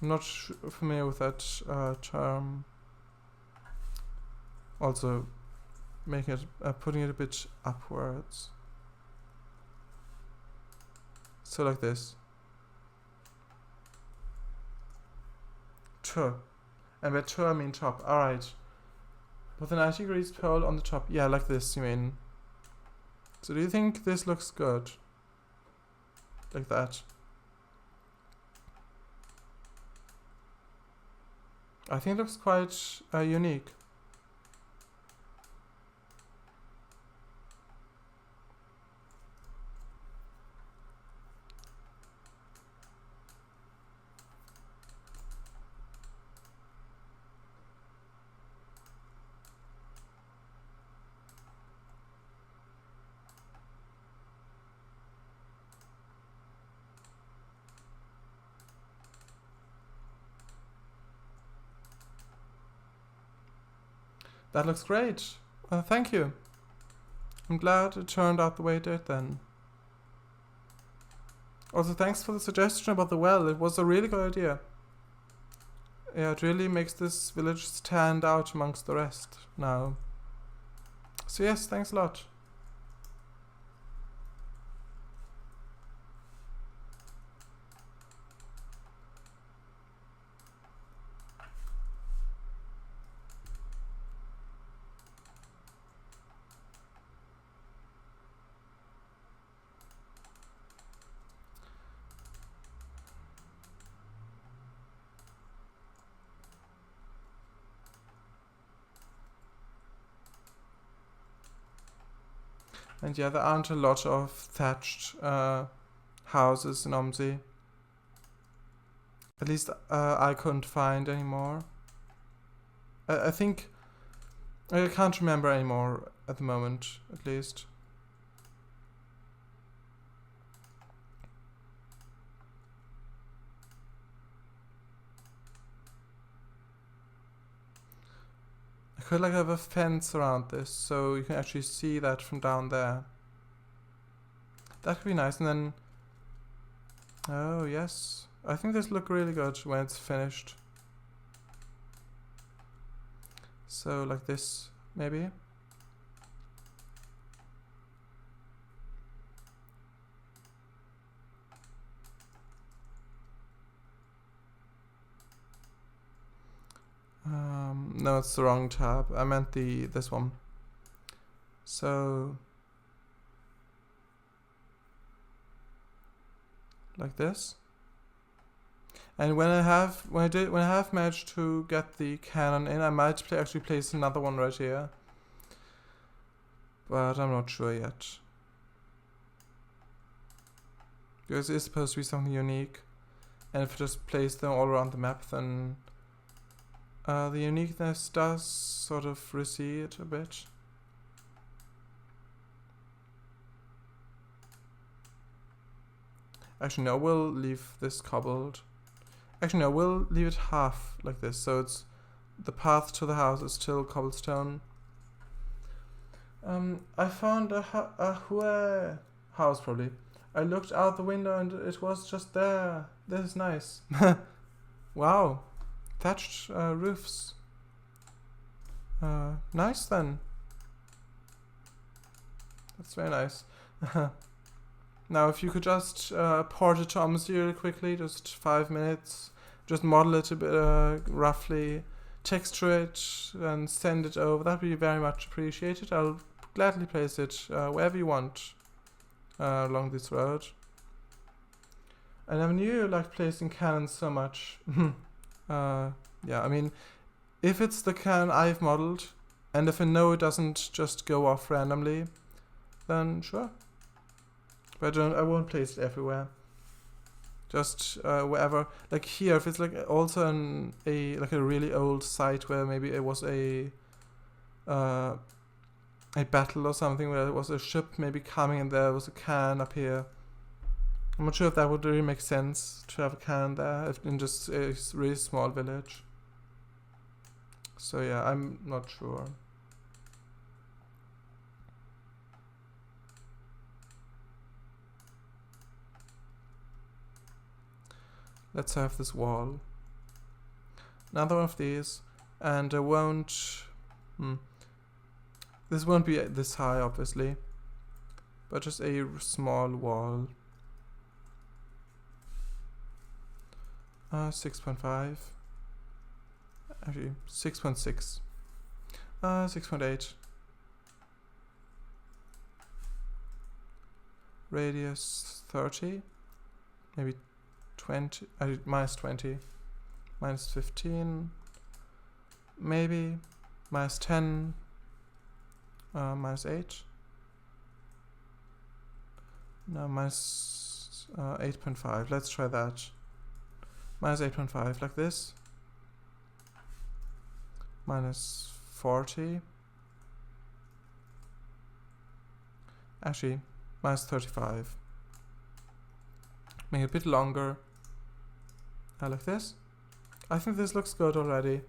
I'm not familiar with that term. Also, making it, putting it a bit upwards. So like this. T. And by t I mean top. Alright. Put the 90 degrees pole on the top. Yeah, like this, you mean. So do you think this looks good? Like that. I think it looks quite unique. That looks great. Thank you. I'm glad it turned out the way it did then. Also, thanks for the suggestion about the well. It was a really good idea. Yeah, it really makes this village stand out amongst the rest now. So yes, thanks a lot. And yeah, there aren't a lot of thatched houses in OMSI. At least I couldn't find any more. I think... I can't remember anymore at the moment, at least. I could like have a fence around this, so you can actually see that from down there. That could be nice, and then... Oh, yes. I think this look really good when it's finished. So, like this, maybe? No, it's the wrong tab. I meant this one. So... like this. And when I have managed to get the cannon in, I might actually place another one right here. But I'm not sure yet. Because it's supposed to be something unique. And if I just place them all around the map, then the uniqueness does sort of recede a bit. Actually, no, we'll leave this cobbled. Actually, no, we'll leave it half like this, so it's the path to the house is still cobblestone. I found a house, probably. I looked out the window and it was just there. This is nice. Wow. Thatched roofs. Nice then. That's very nice. Now, if you could just port it to OMSI really quickly, just 5 minutes, just model it a bit roughly, texture it, and send it over, that would be very much appreciated. I'll gladly place it wherever you want along this road. And I knew you liked placing cannons so much. Yeah, I mean, if it's the cannon I've modeled, and if I know it doesn't just go off randomly, then sure. But I won't place it everywhere. Just wherever, like here, if it's like also a really old site where maybe it was a battle or something, where there was a ship maybe coming and there was a cannon up here. I'm not sure if that would really make sense to have a cannon there in just a really small village. So yeah, I'm not sure. Let's have this wall. Another one of these, and I won't... This won't be this high, obviously, but just a small wall. 6.5. Actually, 6.6. 6.8. Radius 30. Maybe 20. Minus 20. Minus 15. Maybe. Minus 10. Minus 8. No, minus 8.5. Let's try that. Minus 8.5, like this. Minus 40. Actually, minus 35. Make it a bit longer. Like this. I think this looks good already.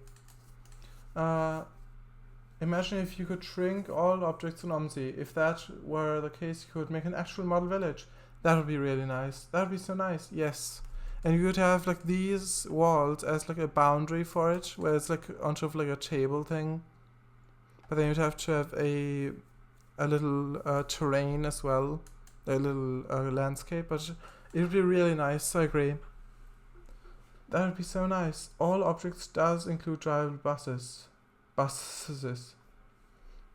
Imagine if you could shrink all objects in OMSI. If that were the case, you could make an actual model village. That would be really nice. That would be so nice. Yes. And you could have like these walls as like a boundary for it, where it's like on top of like a table thing. But then you'd have to have a little terrain as well, a little landscape. But it would be really nice. I agree. That would be so nice. All objects does include drivable buses. Buses.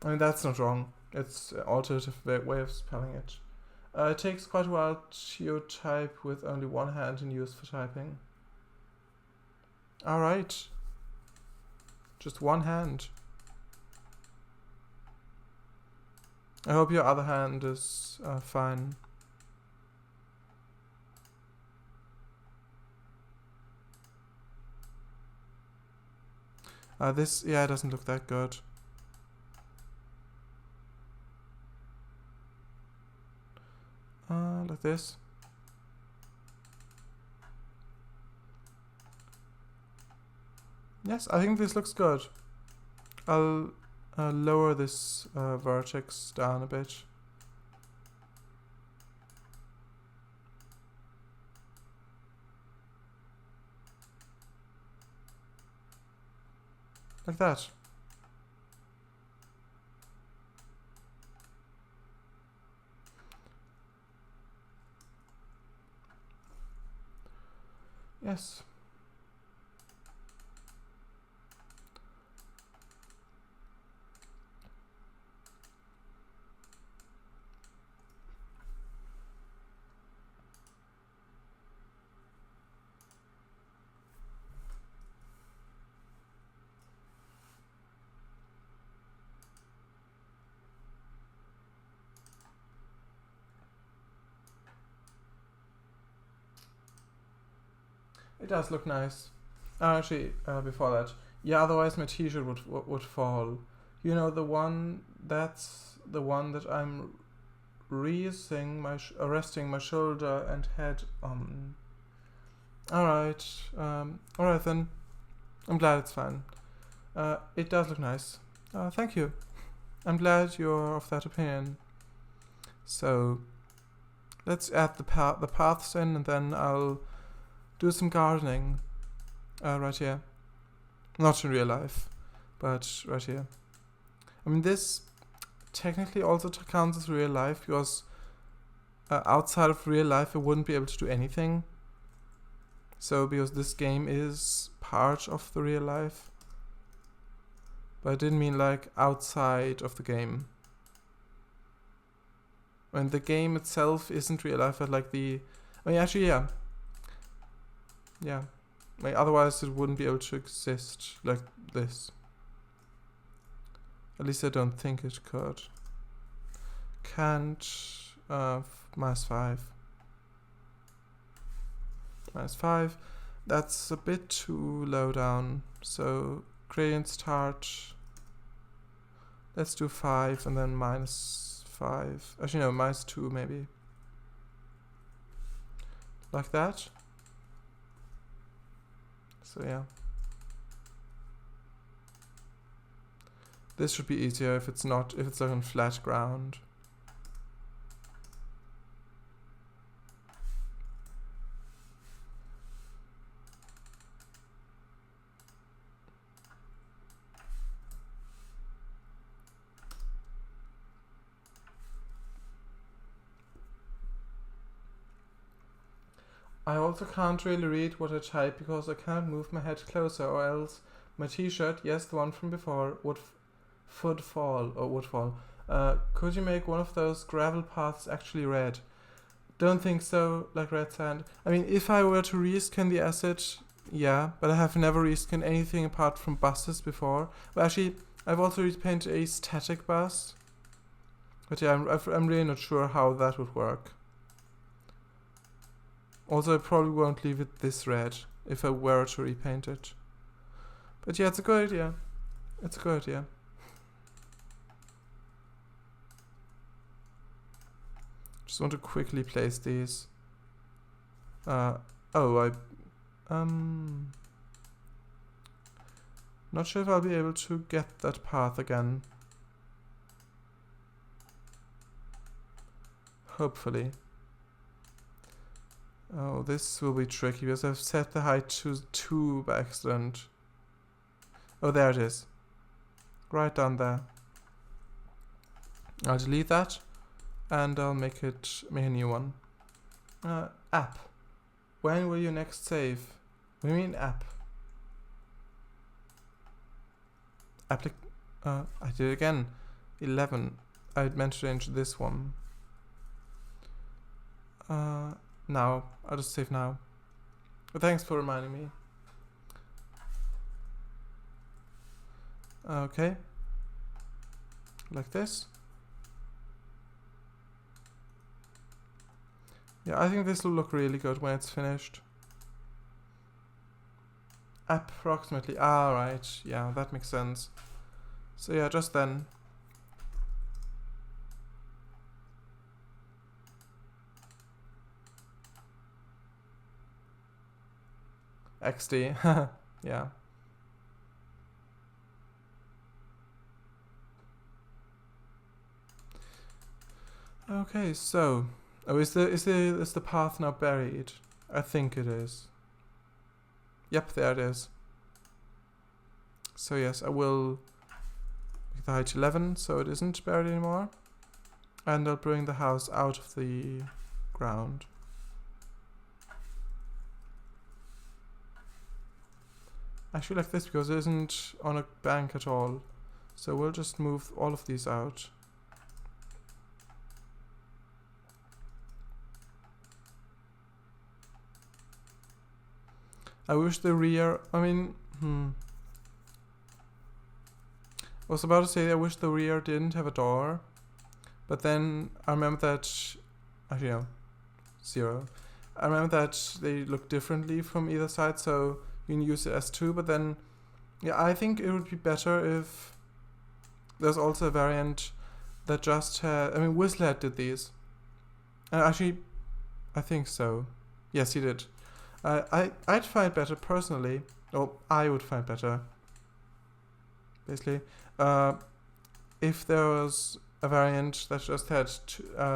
I mean, that's not wrong. It's an alternative way of spelling it. It takes quite a while to type with only one hand in use for typing. Alright. Just one hand. I hope your other hand is fine. This, yeah, doesn't look that good. Like this. Yes, I think this looks good. I'll lower this vertex down a bit. Like that. Yes. It does look nice. Actually, before that, yeah. Otherwise, my T-shirt would fall. You know, the one that's the one that I'm resting my shoulder and head on. All right then. I'm glad it's fine. It does look nice. Thank you. I'm glad you're of that opinion. So, let's add the paths in, and then I'll do some gardening right here. Not in real life, but right here. I mean, this technically also counts as real life, because outside of real life I wouldn't be able to do anything. So, because this game is part of the real life. But I didn't mean like outside of the game. And the game itself isn't real life, but like I mean, actually, yeah. Yeah, like otherwise it wouldn't be able to exist like this. At least I don't think it could. Can't -5. -5. That's a bit too low down. So gradient start. Let's do 5 and then -5. Actually no, -2 maybe. Like that. So yeah. This should be easier if it's like on flat ground. I also can't really read what I type because I can't move my head closer, or else my T-shirt, yes, the one from before, would fall. Could you make one of those gravel paths actually red? Don't think so, like red sand. I mean, if I were to reskin the asset, yeah, but I have never reskinned anything apart from buses before. Well, actually, I've also repainted a static bus. But yeah, I'm really not sure how that would work. Also, I probably won't leave it this red if I were to repaint it. But yeah, it's a good idea. It's a good idea. Just want to quickly place these. Not sure if I'll be able to get that path again. Hopefully. Oh, this will be tricky because I've set the height to 2 by accident. Oh, there it is. Right down there. I'll delete that and I'll make a new one. App. When will you next save? What do you mean app? I did it again. 11. I meant to change this one. Now. I'll just save now. But thanks for reminding me. Okay. Like this. Yeah, I think this will look really good when it's finished. Approximately. Ah, right. Yeah, that makes sense. So yeah, just then. XD. Yeah. Okay, so is the path now buried? I think it is. Yep, there it is. So yes, I will make the height 11 so it isn't buried anymore. And I'll bring the house out of the ground. Actually like this because it isn't on a bank at all. So we'll just move all of these out. I wish the rear, I was about to say I wish the rear didn't have a door. But then I remember that, actually no, 0. I remember that they look differently from either side, so you can use it as 2, but then, yeah, I think it would be better if there's also a variant that just had, Whistlehead did these. Actually, I think so. Yes, he did. I'd find better personally, or I would find better, basically, if there was a variant that just had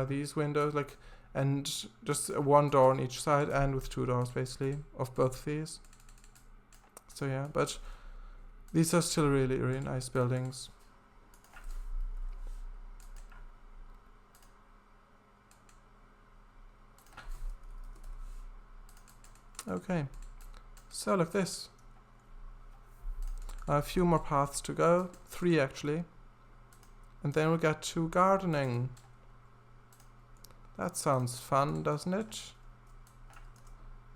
these windows, like, and just one door on each side, and with 2 doors, basically, of both of these. So yeah, but these are still really, really nice buildings. Okay, so like this. A few more paths to go, 3 actually. And then we'll get to gardening. That sounds fun, doesn't it?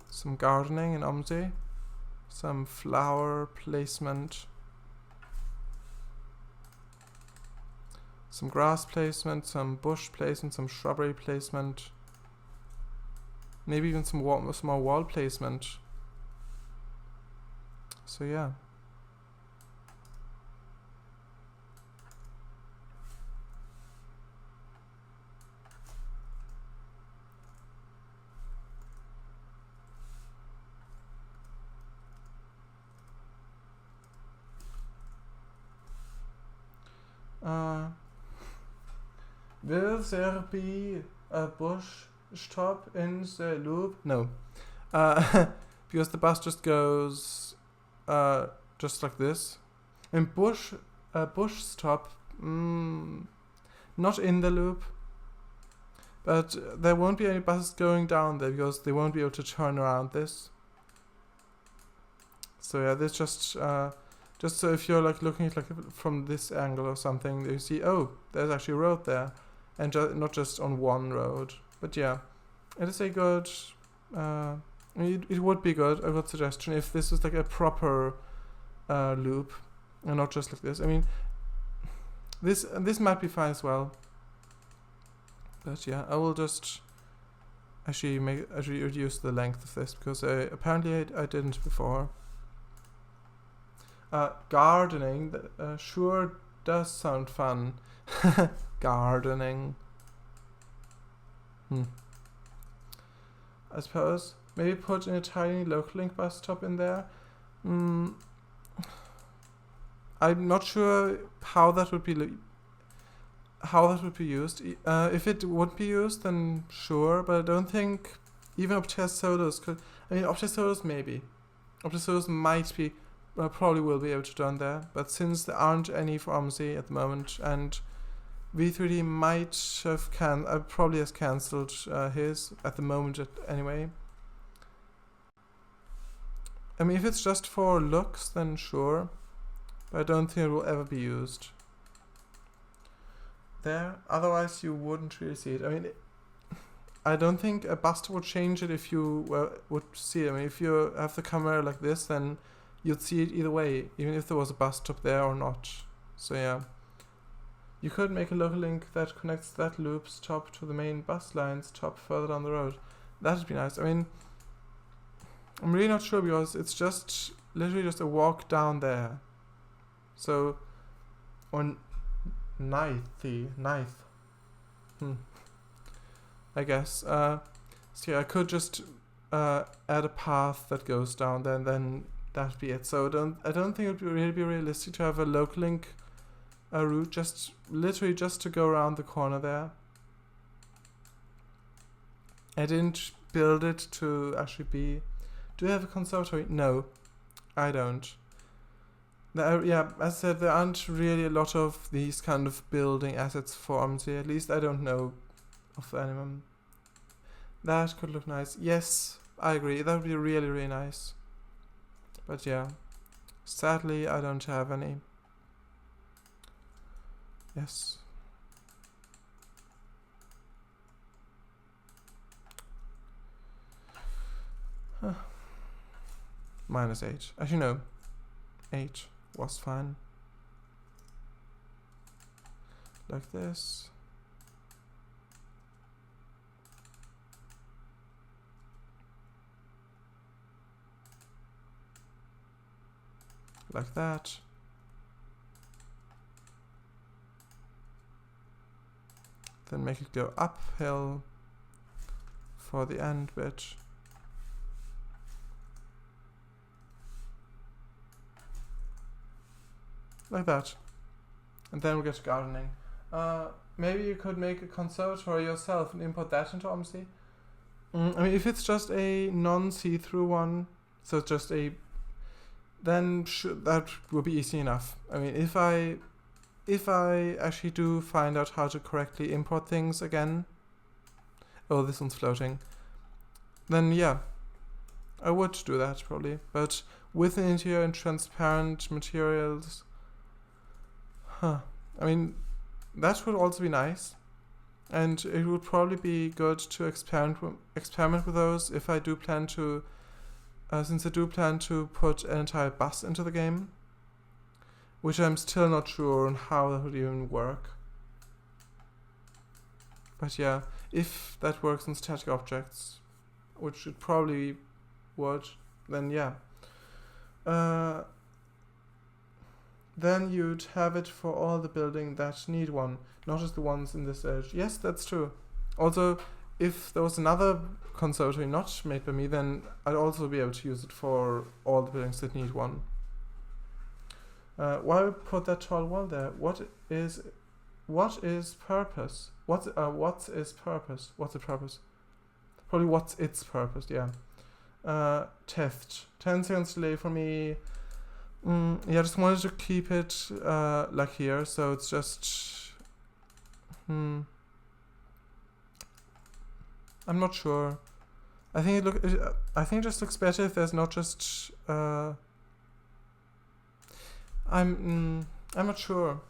Some gardening in OMSI. Some flower placement. Some grass placement, some bush placement, some shrubbery placement. Maybe even some more wall placement. So yeah. Will there be a bush stop in the loop? No. Because the bus just goes just like this. And bush stop, not in the loop. But there won't be any buses going down there because they won't be able to turn around this. So yeah, this just so if you're like looking at like from this angle or something, you see, oh, there's actually a road there, and not just on one road. But yeah, it is a good. It would be good, a good suggestion if this was like a proper loop, and not just like this. This might be fine as well. But yeah, I will just actually reduce the length of this because apparently I didn't before. Gardening, sure does sound fun. Gardening. I suppose maybe put in a tiny local link bus stop in there. I'm not sure how that would be used. If it would be used, then sure, but I don't think even Optest solos could. I mean, Optest solos maybe. Optest solos might be, probably will be able to done there, but since there aren't any for OMSI at the moment, and V3D might have probably has cancelled his at the moment anyway. I mean, if it's just for looks, then sure, but I don't think it will ever be used there. Otherwise, you wouldn't really see it. I mean, I don't think a buster would change it if you would see it. I mean, if you have the camera like this, then you'd see it either way, even if there was a bus stop there or not. So yeah. You could make a local link that connects that loop's top to the main bus line's top further down the road. That'd be nice. I mean, I'm really not sure because it's just literally just a walk down there. So, on ninth, I guess. So yeah, I could just add a path that goes down there, and then that'd be it. So I don't think it would really be realistic to have a local link route, just literally just to go around the corner there. I didn't build it to actually be. Do I have a conservatory? No, I don't. Yeah, as I said, there aren't really a lot of these kind of building assets for OMSI. At least I don't know of anyone. That could look nice. Yes, I agree. That would be really, really nice. But yeah, sadly, I don't have any. Yes. Huh. -8. Actually, no. 8 was fine. Like this. Like that. Then make it go uphill for the end bit. Like that. And then we'll get to gardening. Maybe you could make a conservatory yourself and import that into OMSI. I mean, if it's just a non-see-through one, so it's just a, then that will be easy enough. I mean, if I actually do find out how to correctly import things again, oh, this one's floating, then yeah, I would do that probably. But with an interior and transparent materials, I mean, that would also be nice, and it would probably be good to experiment with those if I do plan to, since I do plan to put an entire bus into the game, which I'm still not sure on how that would even work. But yeah, if that works on static objects, which it probably would, then yeah. Then you'd have it for all the buildings that need one, not just the ones in this edge. Yes, that's true. Also, if there was another conservatory not made by me, then I'd also be able to use it for all the buildings that need one. Why put that tall wall there? What is purpose? What's its purpose? What's the purpose? Probably what's its purpose, yeah. Theft. 10 seconds delay for me. Yeah, I just wanted to keep it like here, so it's just I'm not sure. I think it just looks better if there's not just I'm not sure.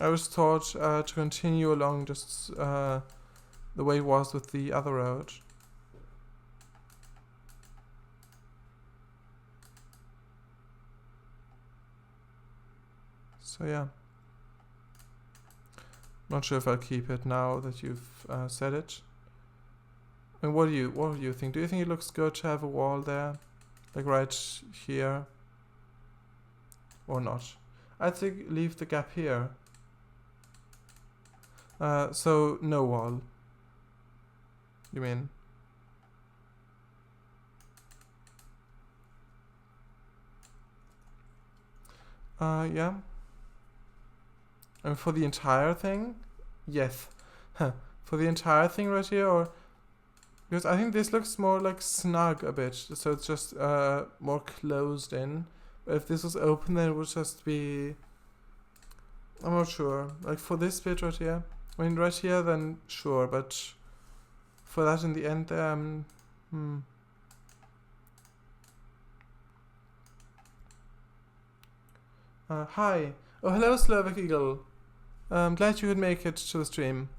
I was thought to continue along just the way it was with the other road. So yeah, not sure if I'll keep it now that you've said it. And what do you think? Do you think it looks good to have a wall there, like right here, or not? I'd say leave the gap here. So no wall. You mean? Yeah. And for the entire thing? Yes. For the entire thing right here, or... Because I think this looks more like snug a bit, so it's just more closed in. But if this was open, then it would just be... I'm not sure. Like for this bit right here. I mean, right here, then sure, but for that in the end there, hi. Oh, hello, Slovak Eagle. I'm glad you could make it to the stream.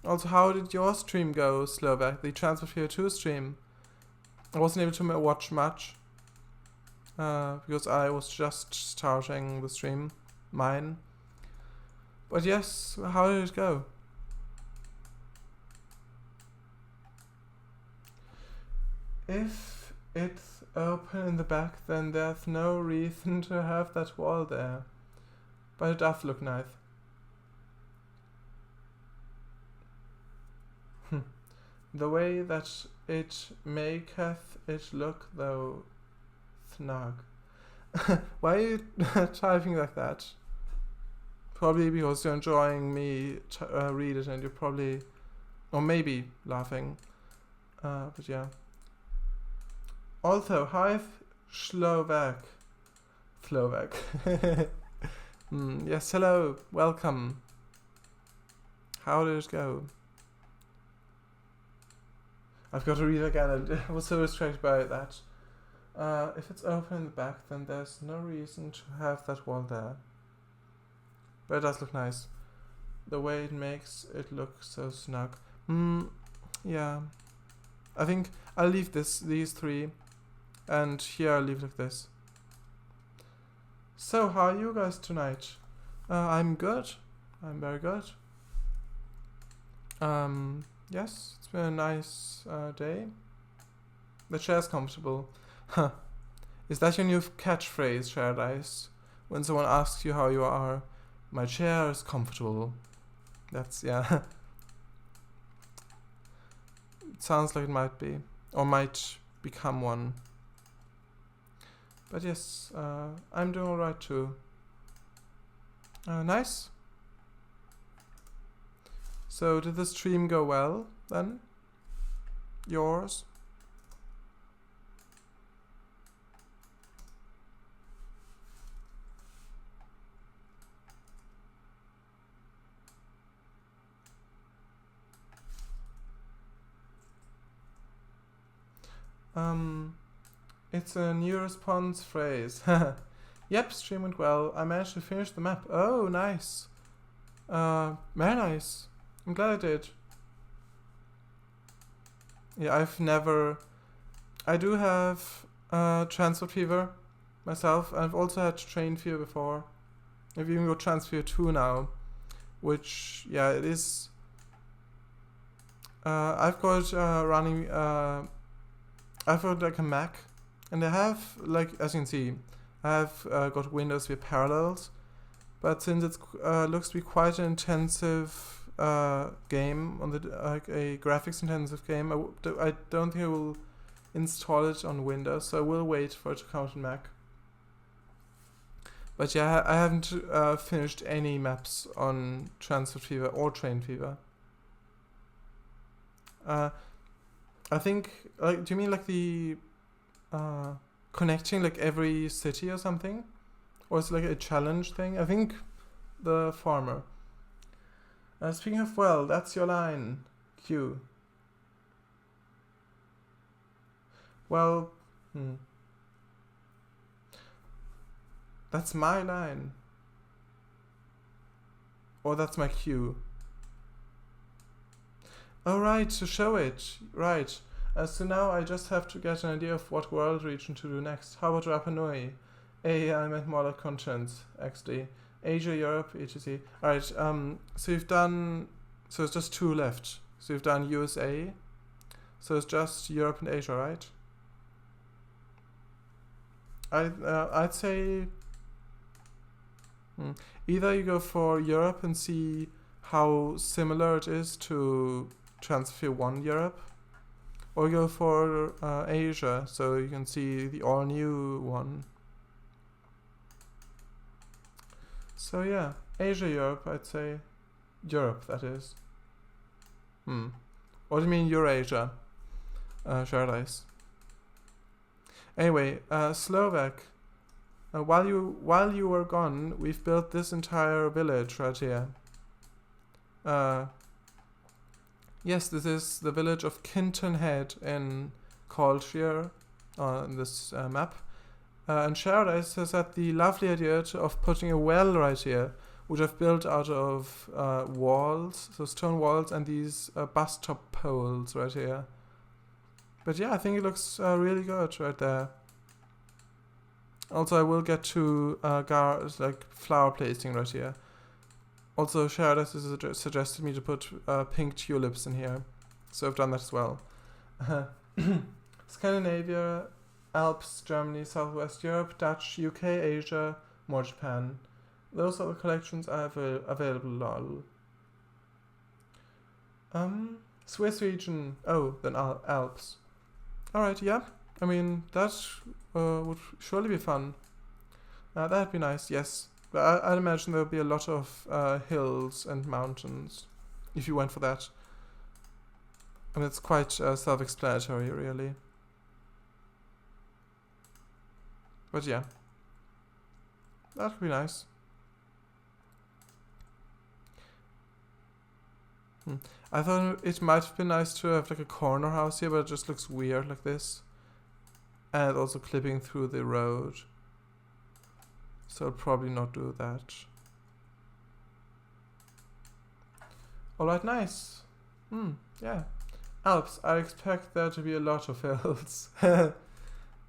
Also, how did your stream go, Slovak? The Transfer Fever 2 stream. I wasn't able to watch much. Because I was just starting the stream. Mine. But yes, how did it go? If it's open in the back, then there's no reason to have that wall there. But it does look nice. The way that it maketh it look, though, snug. Why are you typing like that? Probably because you're enjoying me read it and you're probably... Or maybe laughing. But yeah. Also, hi Slovak. Yes, hello, welcome. How did it go? I've got to read again, I was so distracted by that. If it's open in the back, then there's no reason to have that wall there. But it does look nice. The way it makes it look so snug. Yeah. I think I'll leave these three. And here I'll leave it like this. So, how are you guys tonight? I'm good. I'm very good. Yes, it's been a nice day. The chair's comfortable. Huh. Is that your new catchphrase, Paradise? When someone asks you how you are, my chair is comfortable. That's, yeah. It sounds like it might be. Or might become one. But yes, I'm doing alright too. Nice. So, did the stream go well, then? Yours? It's a new response phrase. Yep, stream went well. I managed to finish the map. Oh, nice. Very nice. I'm glad I did. Yeah, I do have transport fever myself. I've also had train fever before. I've even got transport fever 2 now. Which, yeah, it is... I've got I've got like a Mac. And I have, like, as you can see, I have got Windows with parallels. But since it looks to be quite an intensive game, on the like a graphics intensive game, I don't think I will install it on Windows, so I will wait for it to come out on Mac. But yeah, I haven't finished any maps on Transport Fever or Train Fever. I think, like, do you mean like the connecting like every city or something? Or is it like a challenge thing? I think the farmer. Speaking of, well, that's your line, Q. Well, that's my line. Or that's my cue. Oh, right, to show it. Right. So now I just have to get an idea of what world region to do next. How about Rapa Nui? I meant more like continents, XD. Asia, Europe, etc. Alright, so you've done... So it's just 2 left. So you've done USA. So it's just Europe and Asia, right? I'd say... Either you go for Europe and see how similar it is to Transfer 1 Europe, or go for Asia, so you can see the all-new one. So yeah, Asia, Europe, I'd say. Europe, that is. What do you mean Eurasia? Paradise. Anyway, Slovak. While you were gone, we've built this entire village right here. Yes, this is the village of Kinton Head in Caldshire on this map. And Paradise has had the lovely idea of putting a well right here, which I've built out of walls, so stone walls, and these bus top poles right here. But yeah, I think it looks really good right there. Also, I will get to flower placing right here. Also, Paradise has suggested me to put pink tulips in here, so I've done that as well. Scandinavia, Alps, Germany, Southwest Europe, Dutch, UK, Asia, more Japan. Those are the collections I have available, lol. Swiss region. Oh, then Alps. Alright, yeah. I mean, that would surely be fun. That'd be nice, yes. But I'd imagine there would be a lot of hills and mountains if you went for that. I mean, it's quite self-explanatory, really. But yeah. That would be nice. I thought it might have been nice to have like a corner house here, but it just looks weird like this. And also clipping through the road. So I'll probably not do that. Alright, nice. Yeah. Alps, I expect there to be a lot of hills.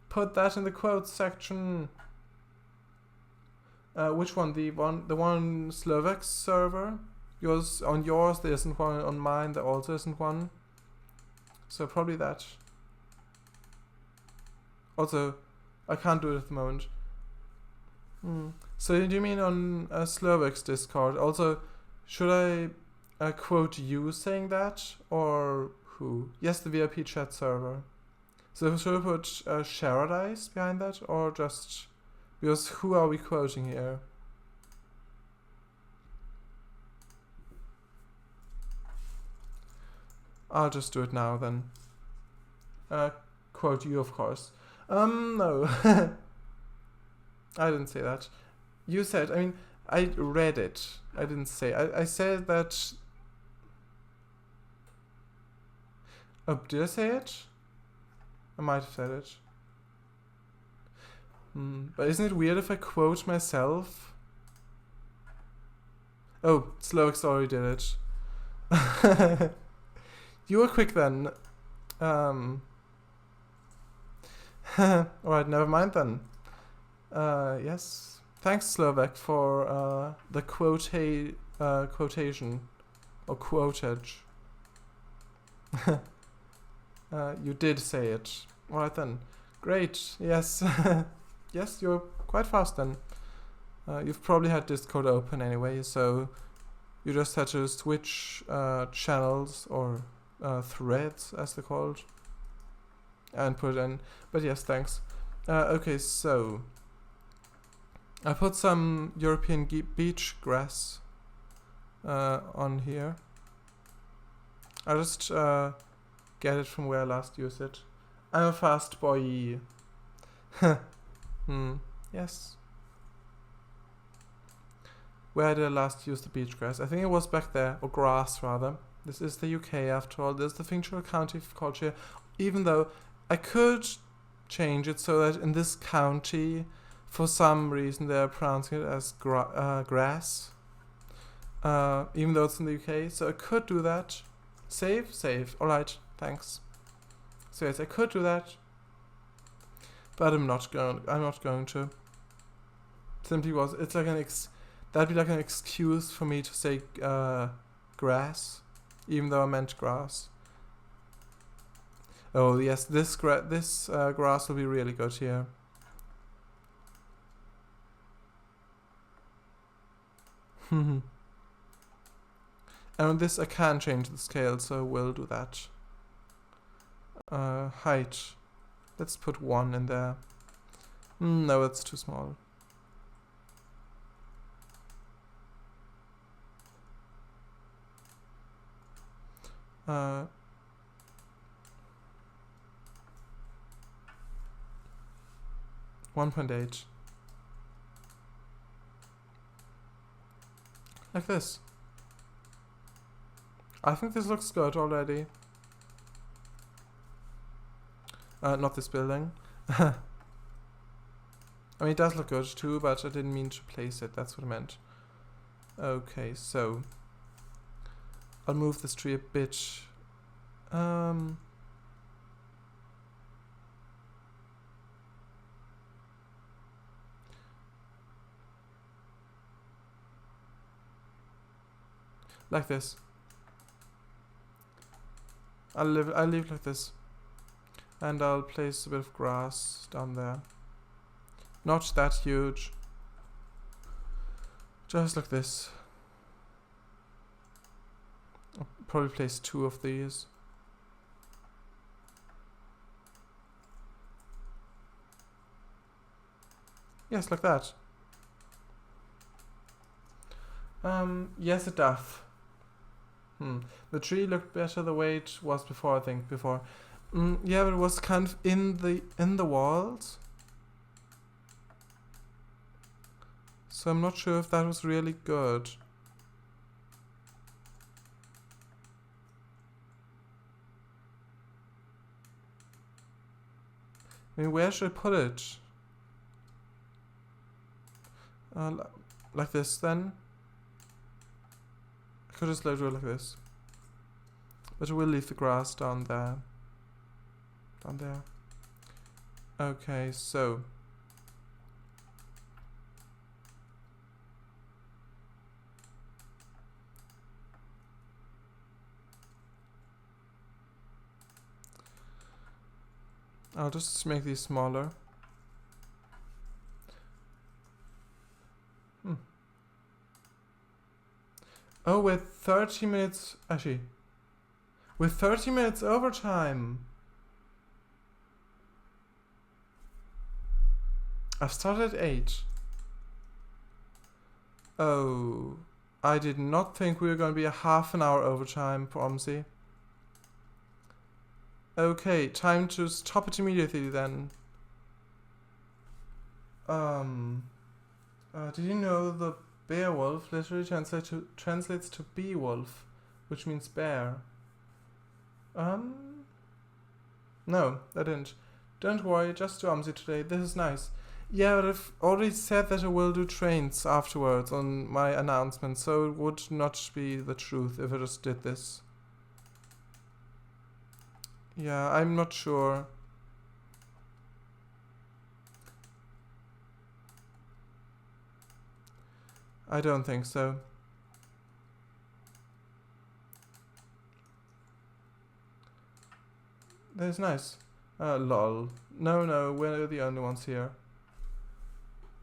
Put that in the quotes section. Which one? The one Slovak server? On yours there isn't one, on mine there also isn't one. So probably that. Also, I can't do it at the moment. So do you mean on Slovak's Discord? Also, should I quote you saying that? Or who? Yes, the VIP chat server. So should I put Paradise behind that? Or just... Because who are we quoting here? I'll just do it now then. Quote you, of course. No. I didn't say that. You said, I mean, I read it. I didn't say. I said that... Oh, did I say it? I might have said it. But isn't it weird if I quote myself? Oh, Slovak already did it. You were quick then. Alright, never mind then. Yes. Thanks, Slovak, for the quotation. Or quotage. You did say it. Alright then. Great. Yes. Yes, you're quite fast then. You've probably had Discord open anyway, so you just had to switch channels or threads, as they're called, and put it in. But yes, thanks. Okay, so I put some European beach grass on here. I'll just get it from where I last used it. I'm a fast boy. Yes. Where did I last use the beach grass? I think it was back there, or grass rather. This is the UK after all. This is the Finchal County of Caldshire. Even though I could change it so that in this county, for some reason they're pronouncing it as grass. Even though it's in the UK. So I could do that. Save? Save. Alright, thanks. So yes, I could do that. But I'm not going to. Simply was it's like that'd be like an excuse for me to say grass, even though I meant grass. Oh yes, this grass will be really good here. And on this I can change the scale, so we'll do that. Height. Let's put 1 in there. No, it's too small. 1.8. Like this. I think this looks good already. Not this building. I mean, it does look good too, but I didn't mean to place it. That's what I meant. Okay, so I'll move this tree a bit. Like this. I'll leave it like this. And I'll place a bit of grass down there. Not that huge. Just like this. I'll probably place 2 of these. Yes, like that. Yes, it does. The tree looked better the way it was before, I think, before. Yeah, but it was kind of in the walls. So I'm not sure if that was really good. I mean, where should I put it? Like this then? I could just let it go like this. But I will leave the grass down there. Down there. Okay, so. I'll just make these smaller. Oh, with 30 minutes, actually, with 30 minutes overtime. I've started at 8. Oh, I did not think we were going to be a half an hour overtime for OMSI. Okay, time to stop it immediately then. Did you know the Beowulf literally translates to Beowulf, which means bear? No, I didn't. Don't worry, just do OMSI today. This is nice. Yeah, but I've already said that I will do trains afterwards on my announcement, so it would not be the truth if I just did this. Yeah, I'm not sure. I don't think so. That's nice. Lol. No, we're the only ones here.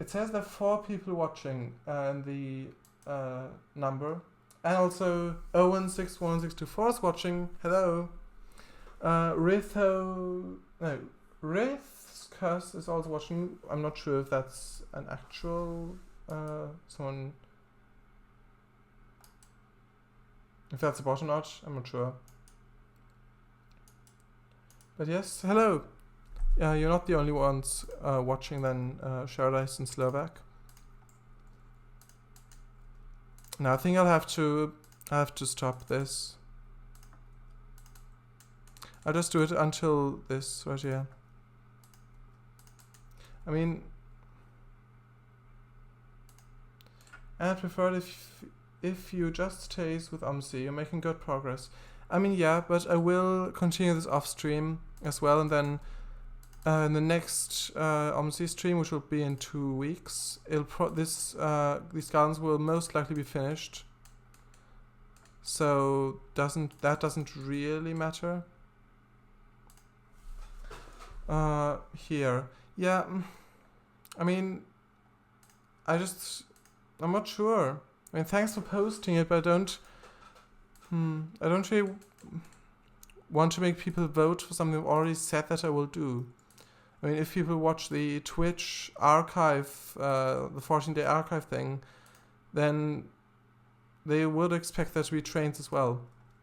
It says there are 4 people watching in the number. And also 016164 is watching. Hello. Rithcus is also watching. I'm not sure if that's an actual someone. If that's a bot or not, I'm not sure. But yes, hello. You're not the only ones watching then, Paradise and Slovak. Now I think I have to stop this. I'll just do it until this right here. I mean, I'd prefer it if you just stays with OMSI. You're making good progress. I mean, yeah, but I will continue this off stream as well, and then in the next OMSI stream, which will be in 2 weeks, these gardens will most likely be finished. So that doesn't really matter. Here, yeah. I mean, I'm not sure. I mean, thanks for posting it, but I don't really want to make people vote for something I've already said that I will do. I mean, if people watch the Twitch archive, the 14-day archive thing, then they would expect there to be trains as well.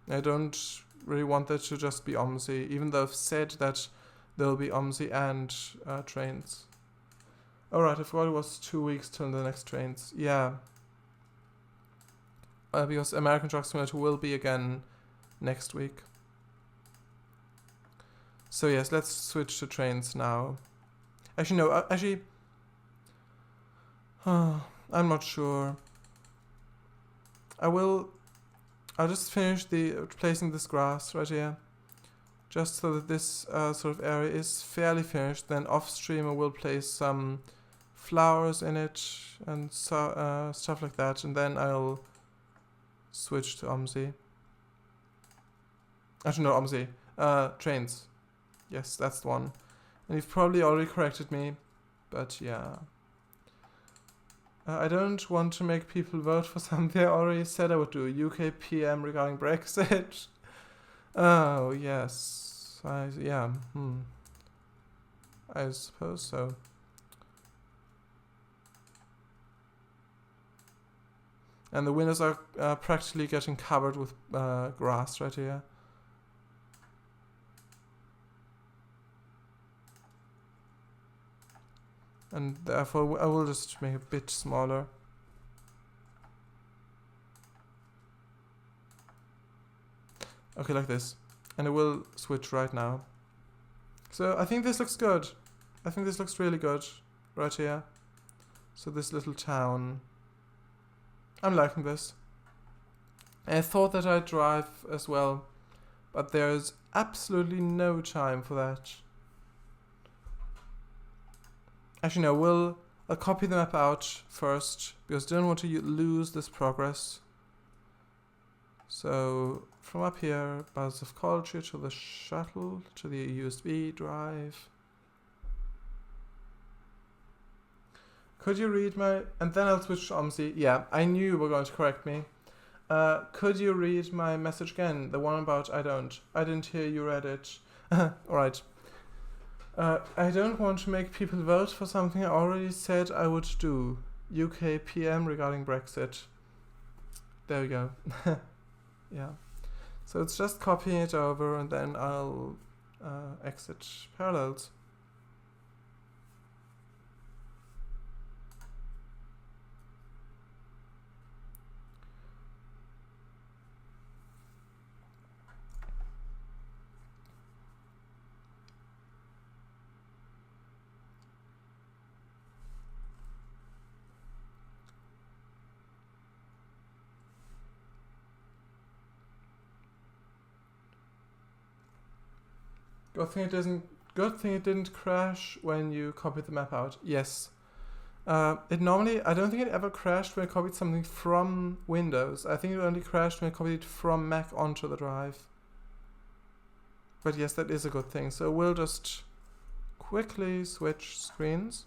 I don't really want that to just be OMSI, even though I've said that there'll be OMSI and trains. Alright, I forgot it was 2 weeks till the next trains. Yeah. Because American Truck Simulator will be again next week. So yes, let's switch to trains now. Actually, no, I'm not sure. I'll just finish placing this grass right here. Just so that this sort of area is fairly finished. Then off stream I will place some flowers in it and stuff like that. And then I'll switch to OMSI. Actually, no, OMSI. Trains. Yes, that's the one. And you've probably already corrected me. But yeah. I don't want to make people vote for something I already said I would do. UK PM regarding Brexit. Oh, yes. Yeah. I suppose so. And the windows are practically getting covered with grass right here. And therefore I will just make it a bit smaller. Okay, like this. And I will switch right now. So I think this looks good. I think this looks really good right here. So this little town. I'm liking this. And I thought that I'd drive as well, but there's absolutely no time for that. Actually, no, I'll copy the map out first, because I don't want to lose this progress. So, from up here, Buzz of Caldshire to the shuttle, to the USB drive. Could you read my... And then I'll switch to OMSI. Yeah, I knew you were going to correct me. Could you read my message again? The one about I didn't hear you read it. Alright. I don't want to make people vote for something I already said I would do. UK PM regarding Brexit. There we go. Yeah. So it's just copying it over and then I'll exit parallels. Good thing it didn't crash when you copied the map out. Yes. I don't think it ever crashed when I copied something from Windows. I think it only crashed when I copied it from Mac onto the drive. But yes, that is a good thing. So we'll just quickly switch screens.